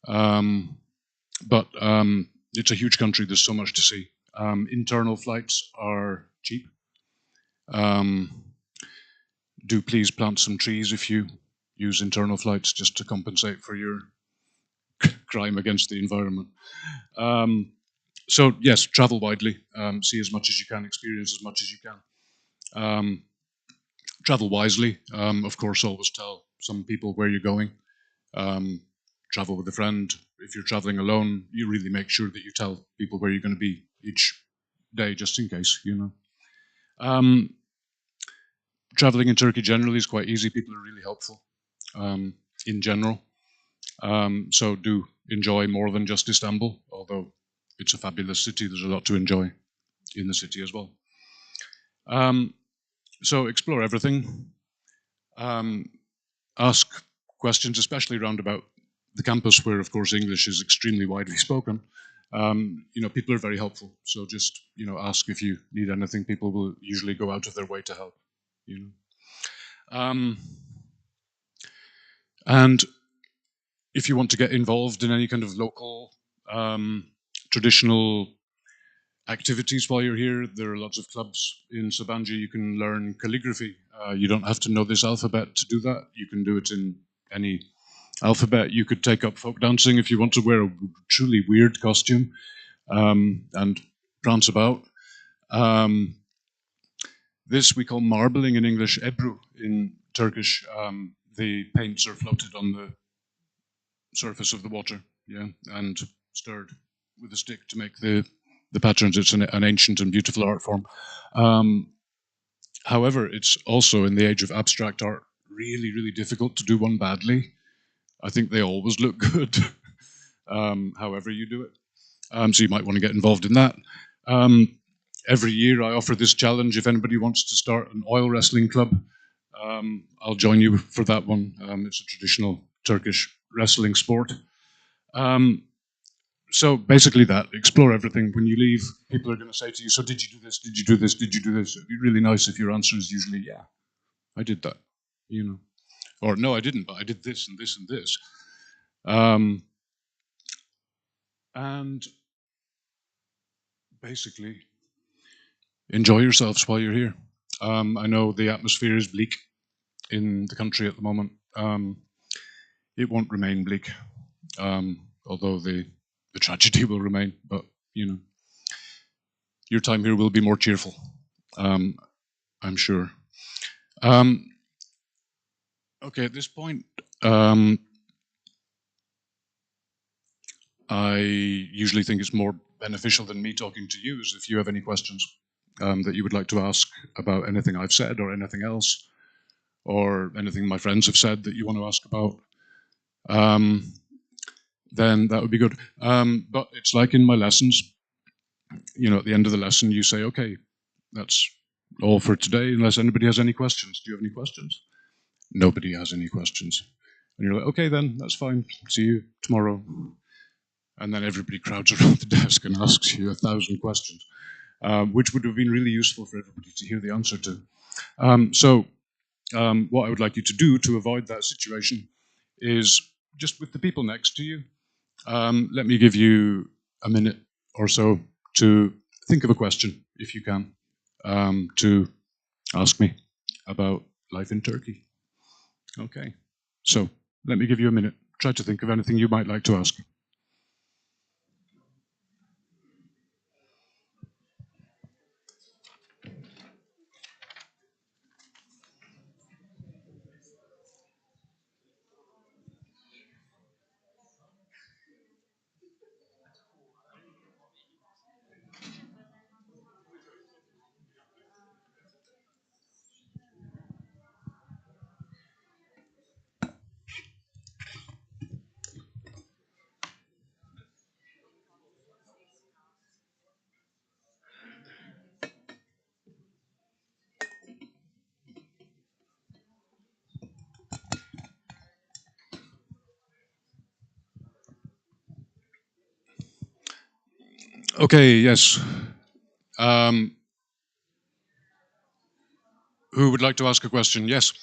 S14: But it's a huge country, there's so much to see. Internal flights are cheap. Do please plant some trees if you use internal flights just to compensate for your crime against the environment. So yes, travel widely, see as much as you can, experience as much as you can. Travel wisely, of course, always tell some people where you're going. Travel with a friend. If you're traveling alone, you really make sure that you tell people where you're going to be each day, just in case, Traveling in Turkey generally is quite easy. People are really helpful in general. So do enjoy more than just Istanbul, although it's a fabulous city. There's a lot to enjoy in the city as well. So explore everything. Ask questions, especially around about the campus, where, of course, English is extremely widely spoken. People are very helpful. So just, ask if you need anything. People will usually go out of their way to help. And if you want to get involved in any kind of local traditional activities while you're here, there are lots of clubs in Sabancı. You can learn calligraphy. You don't have to know this alphabet to do that. You can do it in any alphabet. You could take up folk dancing if you want to wear a truly weird costume and prance about. This we call marbling in English, ebru in Turkish. The paints are floated on the surface of the water, yeah, and stirred with a stick to make the patterns. It's an ancient and beautiful art form. However, it's also, in the age of abstract art, really, really difficult to do one badly. I think they always look good, however you do it. So you might want to get involved in that. Every year I offer this challenge. If anybody wants to start an oil wrestling club, I'll join you for that one. It's a traditional Turkish wrestling sport. So basically that, explore everything. When you leave, people are going to say to you, so did you do this, did you do this, did you do this? It'd be really nice if your answer is usually, yeah, I did that, you know. Or no, I didn't, but I did this and this and this. And basically, enjoy yourselves while you're here. I know the atmosphere is bleak in the country at the moment. It won't remain bleak, although the tragedy will remain, but, you know, your time here will be more cheerful, I'm sure. Okay, at this point, I usually think it's more beneficial than me talking to you is if you have any questions that you would like to ask about anything I've said or anything else, or anything my friends have said that you want to ask about, then that would be good. But it's like in my lessons, you know, at the end of the lesson, you say, okay, that's all for today, unless anybody has any questions. Do you have any questions? Nobody has any questions. And you're like, okay, then, that's fine. See you tomorrow. And then everybody crowds around the desk and asks you 1,000 questions, which would have been really useful for everybody to hear the answer to. What I would like you to do to avoid that situation is just with the people next to you, let me give you a minute or so to think of a question, if you can, to ask me about life in Turkey. Okay, so let me give you a minute. Try to think of anything you might like to ask. Okay, yes. Who would like to ask a question? Yes.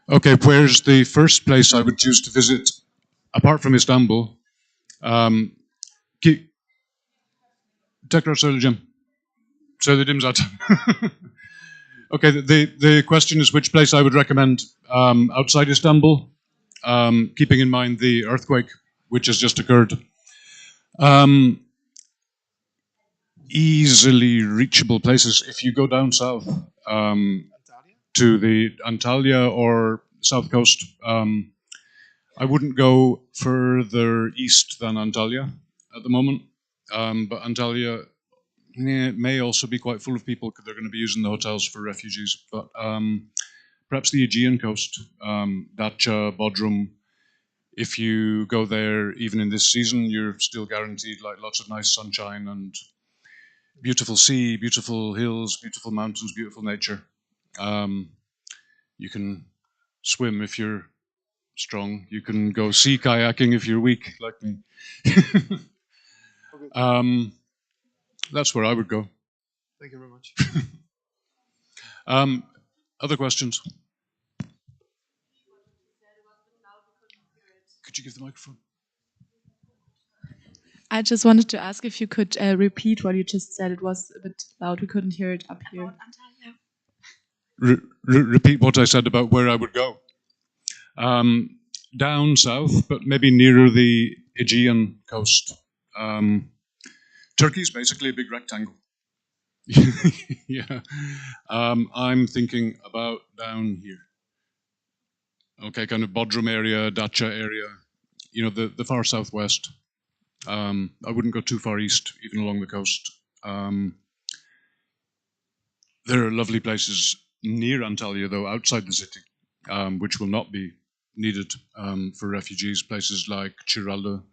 S14: Okay, where's the first place I would choose to visit, apart from Istanbul? Tekrar söyleyeceğim. Söyledim zaten. Okay, the question is which place I would recommend outside Istanbul, keeping in mind the earthquake which has just occurred. Easily reachable places. If you go down south to the Antalya or south coast, I wouldn't go further east than Antalya at the moment, but Antalya may also be quite full of people because they're going to be using the hotels for refugees. But perhaps the Aegean coast, Datça, Bodrum. If you go there, even in this season, you're still guaranteed like lots of nice sunshine and beautiful sea, beautiful hills, beautiful mountains, beautiful nature. You can swim if you're strong. You can go sea kayaking if you're weak, like me. That's where I would go.
S1: Thank you very much.
S14: Other questions? Could you give the microphone?
S15: I just wanted to ask if you could repeat what you just said. It was a bit loud. We couldn't hear it up here.
S14: Repeat what I said about where I would go. Down south, but maybe nearer the Aegean coast. Turkey is basically a big rectangle. Yeah. I'm thinking about down here. Okay, kind of Bodrum area, Datça area, you know, the far southwest. I wouldn't go too far east, even along the coast. There are lovely places near Antalya, though, outside the city, which will not be needed for refugees. Places like Chiralı.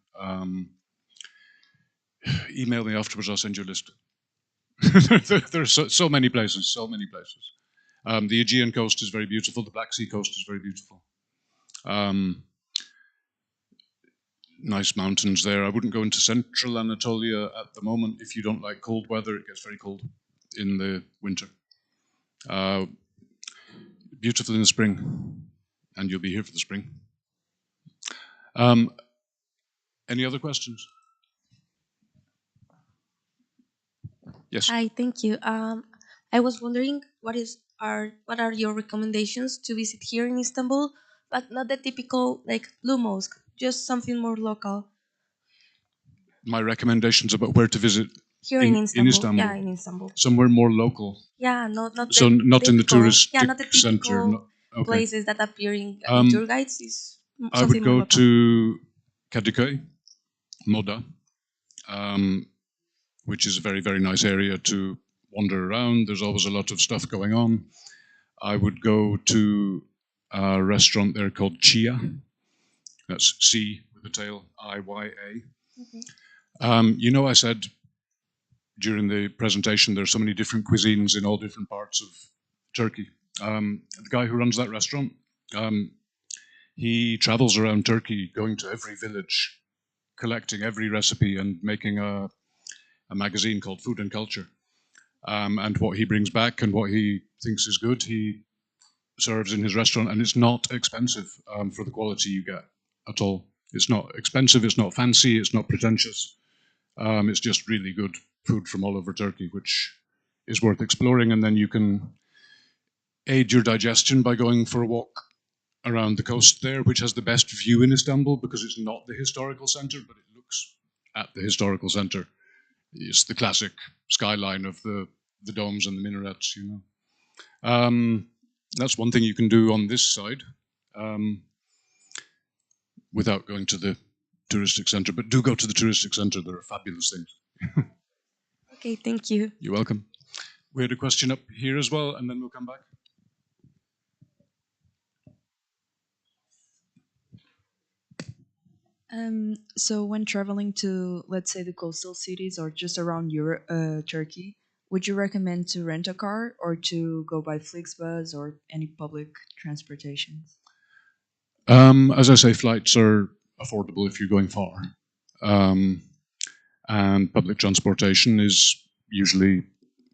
S14: Email me afterwards, I'll send you a list. There are so many places, so many places. The Aegean coast is very beautiful. The Black Sea coast is very beautiful. Nice mountains there. I wouldn't go into central Anatolia at the moment. If you don't like cold weather, it gets very cold in the winter. Beautiful in the spring, and you'll be here for the spring. Any other questions? Yes.
S16: Hi, thank you. I was wondering what are your recommendations to visit here in Istanbul, but not the typical like Blue Mosque, just something more local.
S14: My recommendations about where to visit
S16: Here in Istanbul. Yeah, in Istanbul.
S14: Somewhere more local.
S16: Yeah, not
S14: So
S16: the
S14: not in the
S16: typical,
S14: touristic
S16: yeah, not the typical
S14: center. Okay.
S16: places that appear in tour guides. Is
S14: I
S16: something
S14: would
S16: more
S14: go
S16: local.
S14: to Kadıköy, Moda, which is a very, very nice area to wander around. There's always a lot of stuff going on. I would go to a restaurant there called Chia. That's C with a tail, I-Y-A. You know, I said during the presentation there's so many different cuisines in all different parts of Turkey. The guy who runs that restaurant, he travels around Turkey, going to every village, collecting every recipe and making a magazine called Food and Culture. And what he brings back and what he thinks is good, he serves in his restaurant, and it's not expensive for the quality you get at all. It's not expensive, it's not fancy, it's not pretentious. It's just really good food from all over Turkey, which is worth exploring, and then you can aid your digestion by going for a walk around the coast there, which has the best view in Istanbul because it's not the historical center, but it looks at the historical center. It's the classic skyline of the domes and the minarets, you know. That's one thing you can do on this side without going to the touristic center, but do go to the touristic center. There are fabulous things.
S16: Okay, thank you.
S14: You're welcome. We had a question up here as well, and then we'll come back.
S15: So when traveling to, let's say, the coastal cities or just around Europe, Turkey, would you recommend to rent a car or to go by Flixbus or any public transportation?
S14: As I say, flights are affordable if you're going far. And public transportation is usually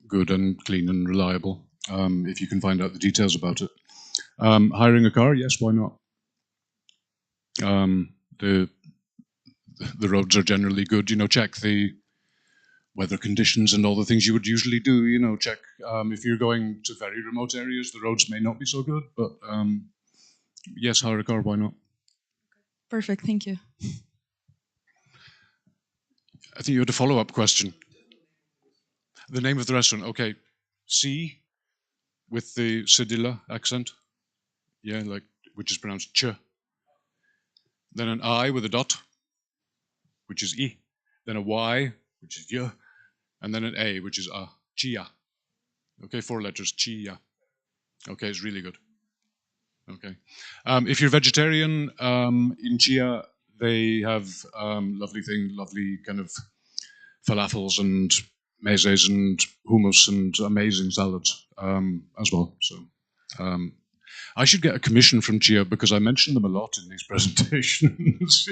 S14: good and clean and reliable if you can find out the details about it. Hiring a car, yes, why not? The roads are generally good. You know, check the weather conditions and all the things you would usually do. You know, check if you're going to very remote areas, the roads may not be so good, but yes, hire a car, why not?
S15: Perfect, thank you.
S14: I think you had a follow-up question. The name of the restaurant, okay. C with the Sedilla accent. Yeah, like, which is pronounced ch. Then an I with a dot, which is I. Then a Y, which is y. And then an A, which is a. Chia. Okay, 4 letters, chia. Okay, it's really good. Okay. If you're vegetarian, in Chia, they have lovely kind of falafels and mezes and hummus and amazing salads as well. So I should get a commission from Chia because I mention them a lot in these presentations.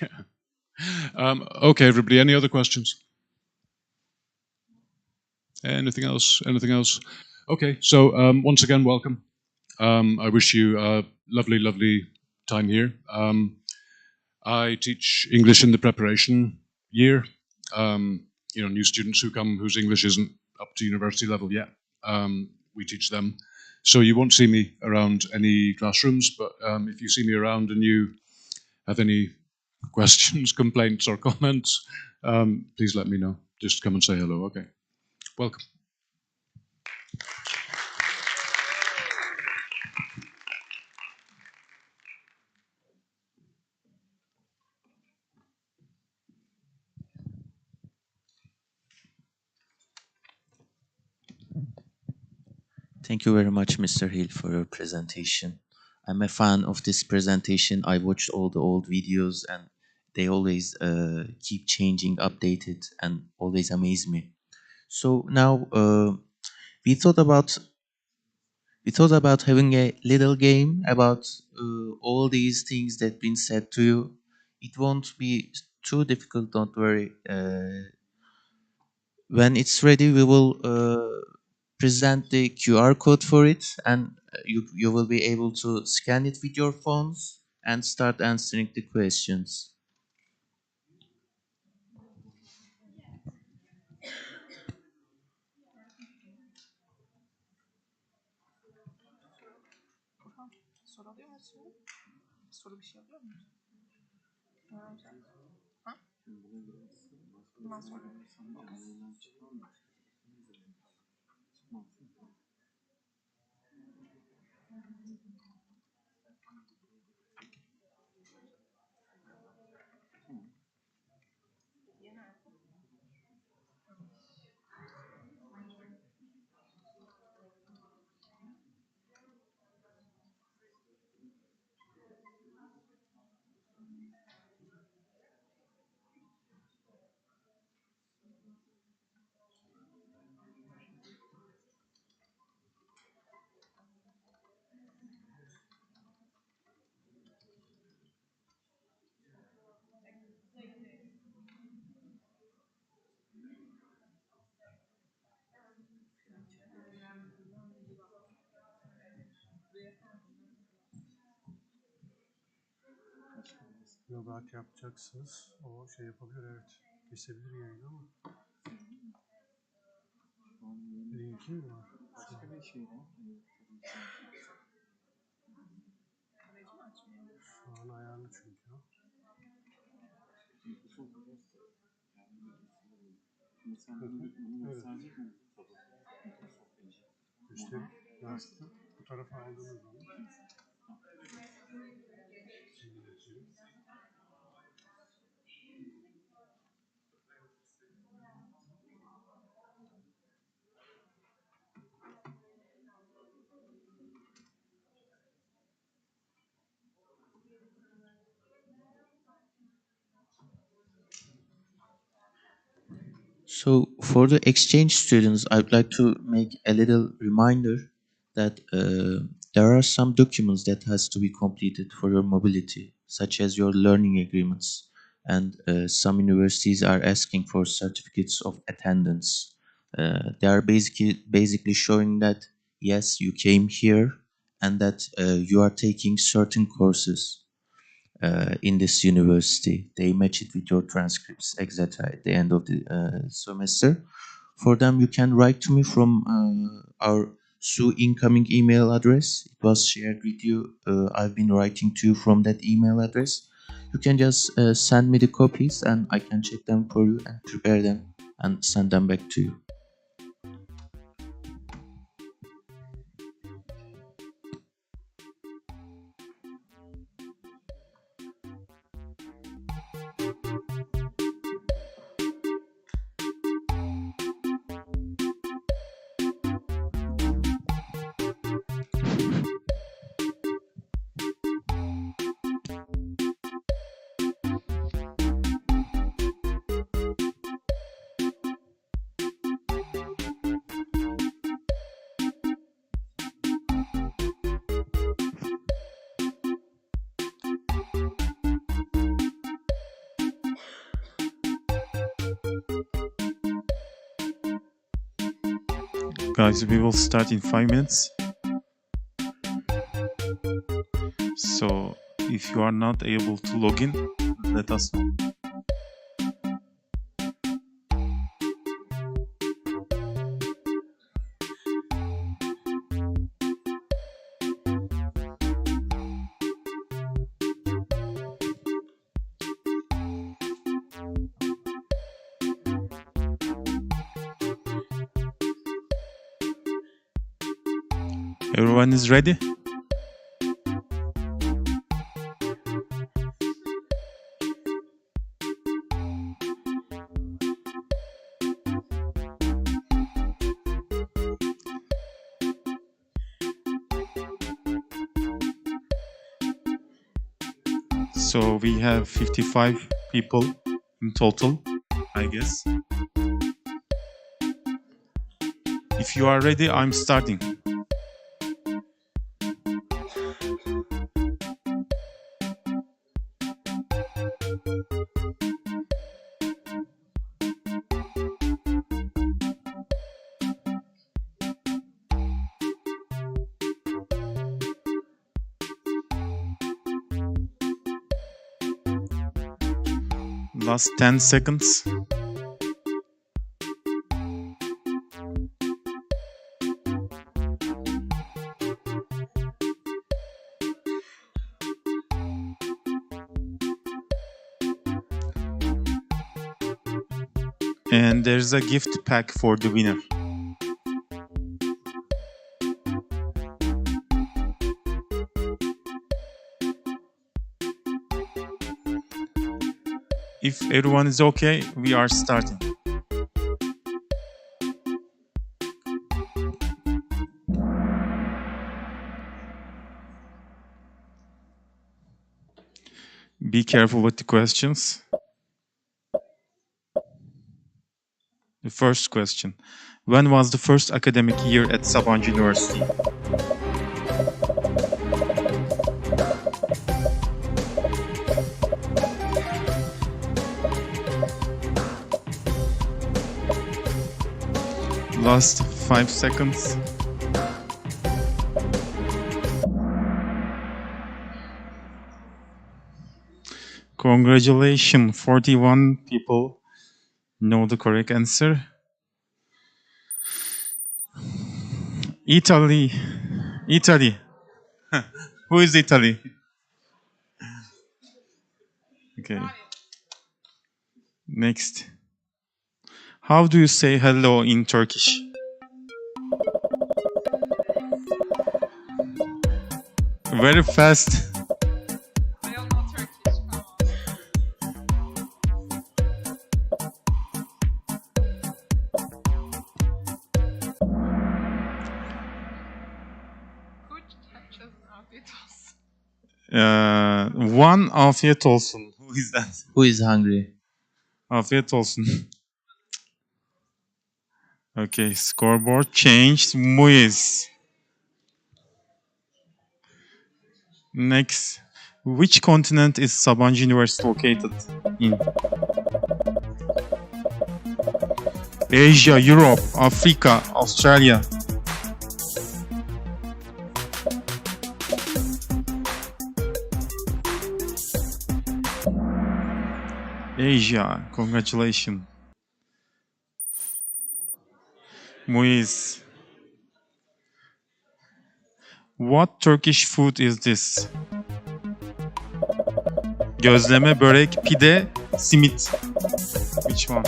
S14: Yeah. Okay, everybody, any other questions? Anything else? Anything else? Okay, so once again, welcome. I wish you a lovely, lovely time here. I teach English in the preparation year. You know, new students who come whose English isn't up to university level yet. We teach them. So you won't see me around any classrooms, but if you see me around and you have any questions, complaints, or comments, please let me know. Just come and say hello. Okay. Welcome.
S8: Thank you very much, Mr. Hill, for your presentation. I'm a fan of this presentation. I watched all the old videos and they always keep changing, updated, and always amaze me. So now we thought about having a little game about all these things that been said to you. It won't be too difficult, don't worry. When it's ready, we will present the QR code for it, and you will be able to scan it with your phones and start answering the questions.
S11: Soruluyor mu soru? Soru bir şey yapıyor muyuz? Ha? Bundan sonra.
S1: Logat yapacaksınız. O şey yapabilir, evet. Kesebilir yayını ama. Linki mi var? Başka bir şey var. Şu an ayarlı çünkü o. Evet. İşte bu tarafa aldığınız zaman.
S8: So for the exchange students, I'd like to make a little reminder that there are some documents that has to be completed for your mobility, such as your learning agreements, and some universities are asking for certificates of attendance. They are basically showing that yes, you came here and that you are taking certain courses in this university. They match it with your transcripts, etc. at the end of the semester. For them, you can write to me from our SU incoming email address. It was shared with you. I've been writing to you from that email address. You can just send me the copies and I can check them for you and prepare them and send them back to you.
S17: Guys, we will start in 5 minutes. So if you are not able to log in, let us know. Everyone is ready? So we have 55 people in total, I guess. If you are ready, I'm starting. Last 10 seconds. And there's a gift pack for the winner. If everyone is okay, we are starting. Be careful with the questions. The first question. When was the first academic year at Sabancı University? Last 5 seconds. Congratulations, 41 people know the correct answer. Italy. Italy. Who is Italy? Okay. Next. How do you say hello in Turkish? Very fast. One afiyet olsun. Who is that?
S8: Who is hungry?
S17: Afiyet olsun. Okay, scoreboard changed. Muiz. Next. Which continent is Sabancı University located in? Asia, Europe, Africa, Australia. Asia, congratulations. Muiz. What Turkish food is this? Gözleme, börek, pide, simit. Which one?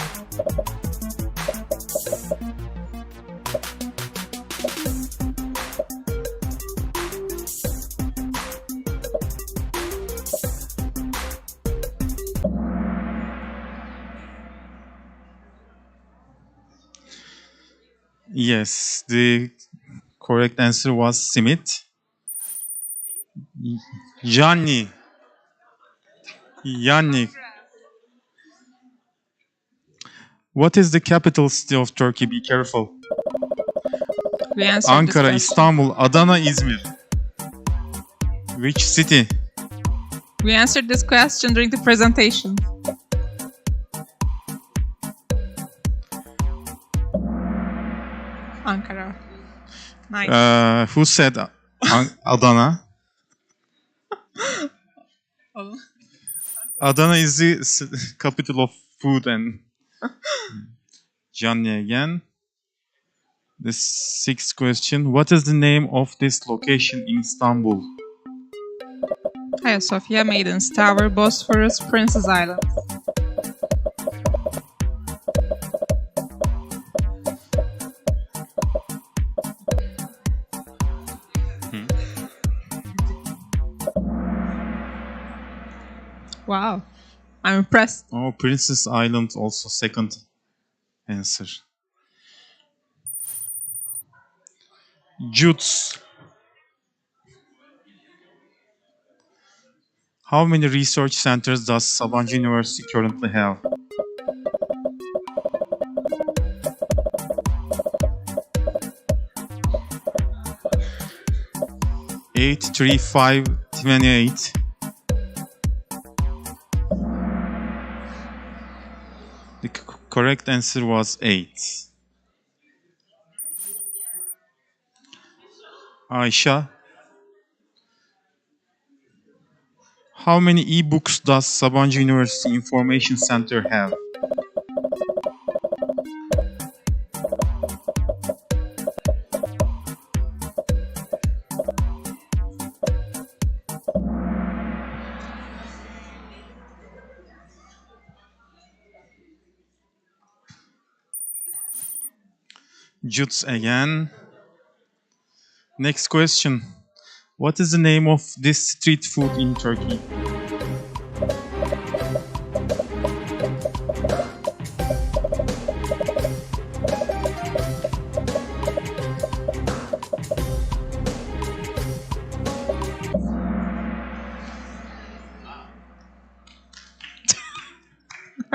S17: Yes, the correct answer was simit. Yanni. Yanni. What is the capital city of Turkey? Be careful.
S11: We answered
S17: Ankara,
S11: this
S17: İstanbul, Adana, İzmir. Which city?
S11: We answered this question during the presentation. Ankara. Nice.
S17: Who said Adana? Adana is the capital of food and Gianni again. The sixth question. What is the name of this location in Istanbul?
S11: Hagia Sophia, Maiden's Tower, Bosphorus, Princess Island. Wow. I'm impressed.
S17: Oh, Princess Island also second answer. Jutes. How many research centers does Sabancı University currently have? 8, 3, 5, 28. The correct answer was 8. Aisha. How many e-books does Sabancı University Information Center have? Juts again. Next question. What is the name of this street food in Turkey?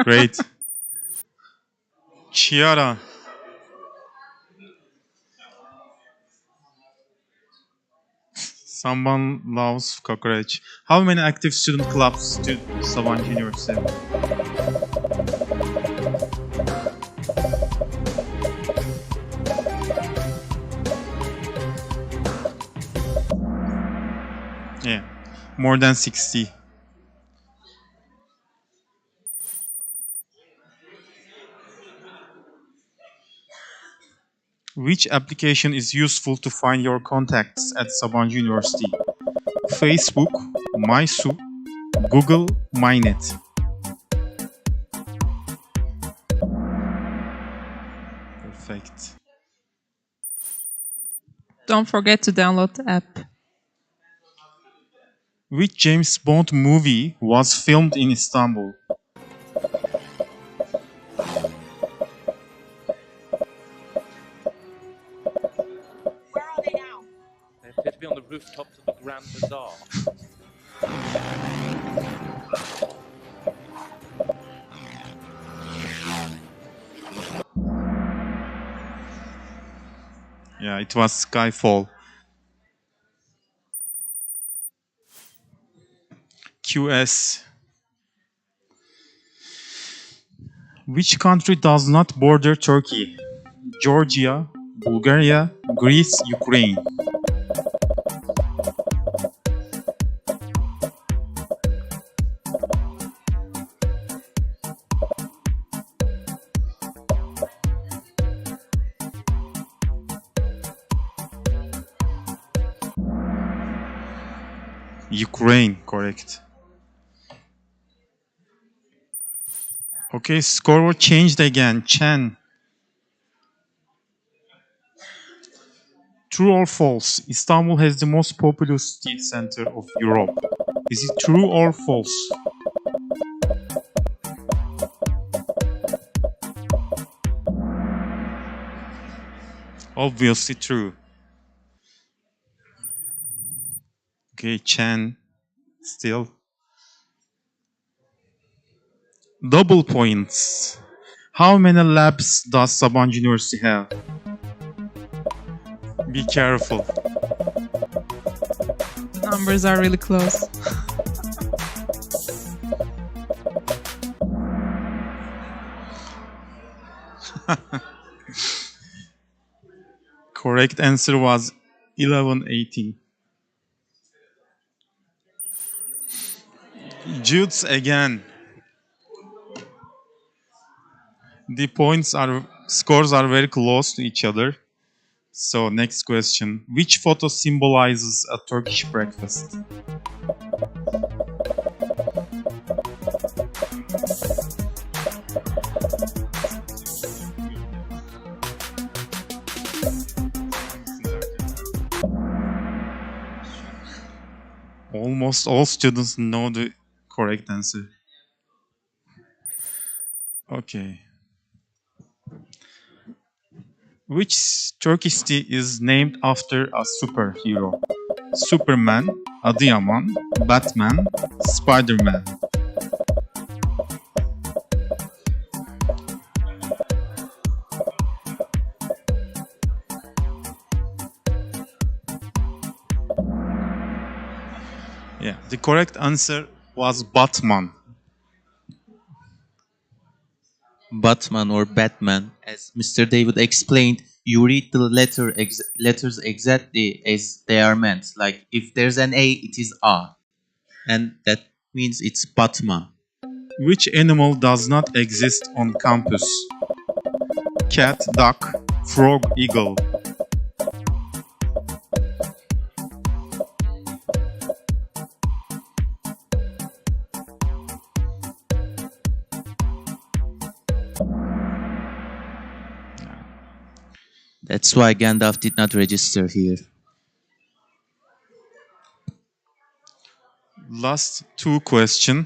S17: Great. Chiara. Someone loves cockroach. How many active student clubs do Sabancı University have? Yeah, more than 60. Which application is useful to find your contacts at Sabancı University? Facebook, MySu, Google, MyNet. Perfect.
S11: Don't forget to download the app.
S17: Which James Bond movie was filmed in Istanbul?
S18: They appear to be on the rooftops of the Grand Bazaar.
S17: Yeah, it was Skyfall. QS. Which country does not border Turkey? Georgia, Bulgaria, Greece, Ukraine. Ukraine, correct. Okay, score changed again. Chen. True or false? Istanbul has the most populous city center of Europe. Is it true or false? Obviously true. Okay, Chen. Still. Double points. How many labs does Sabancı University have? Be careful.
S11: The numbers are really close.
S17: Correct answer was 1118. Jutes again. The scores are very close to each other. So next question. Which photo symbolizes a Turkish breakfast? Almost all students know the correct answer. Okay. Which Turkish city is named after a superhero? Superman, Adıyaman, Batman, Spider-Man. Yeah, the correct answer was Batman.
S8: Batman or Batman, as Mr. David explained, you read the letters exactly as they are meant. Like if there's an A, it is A, and that means it's Batman.
S17: Which animal does not exist on campus? Cat, duck, frog, eagle.
S8: That's why Gandalf did not register here.
S17: Last two question.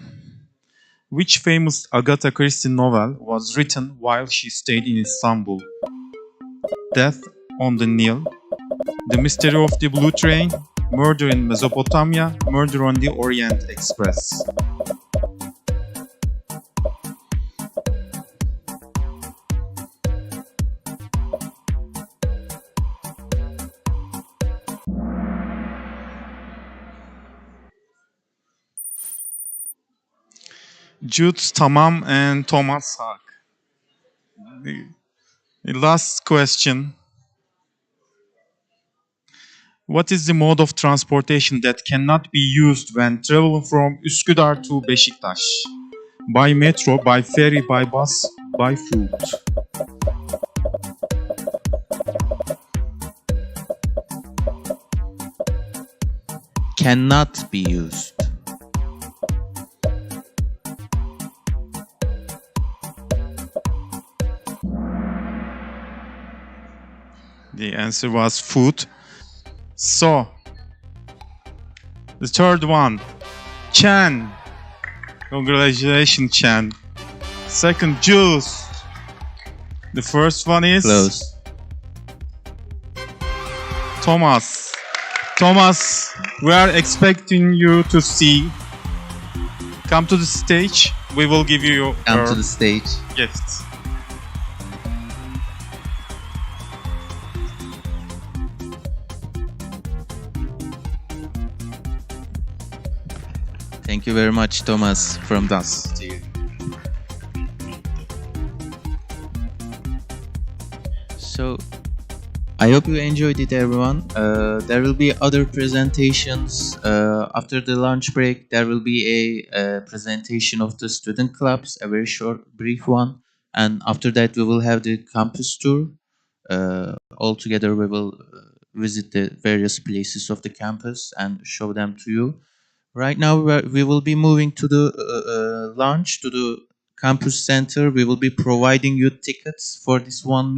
S17: Which famous Agatha Christie novel was written while she stayed in Istanbul? Death on the Nile, The Mystery of the Blue Train, Murder in Mesopotamia, Murder on the Orient Express. Jude Tamam and Thomas Hack. The last question. What is the mode of transportation that cannot be used when traveling from Üsküdar to Beşiktaş? By metro, by ferry, by bus, by foot.
S8: Cannot be used.
S17: The answer was foot. So, the third one, Chan. Congratulations, Chan. Second, Juice. The first one is
S8: Close.
S17: Thomas. Thomas, we are expecting you to see. Come to the stage. We will give you your
S8: Come to the stage.
S17: gifts.
S8: Thank you very much, Thomas, from us to you. So, I hope you enjoyed it, everyone. There will be other presentations. After the lunch break, there will be a presentation of the student clubs, a very short, brief one. And after that, we will have the campus tour. All together, we will visit the various places of the campus and show them to you. Right now, we will be moving to the lunch, to the campus center. We will be providing you tickets for this one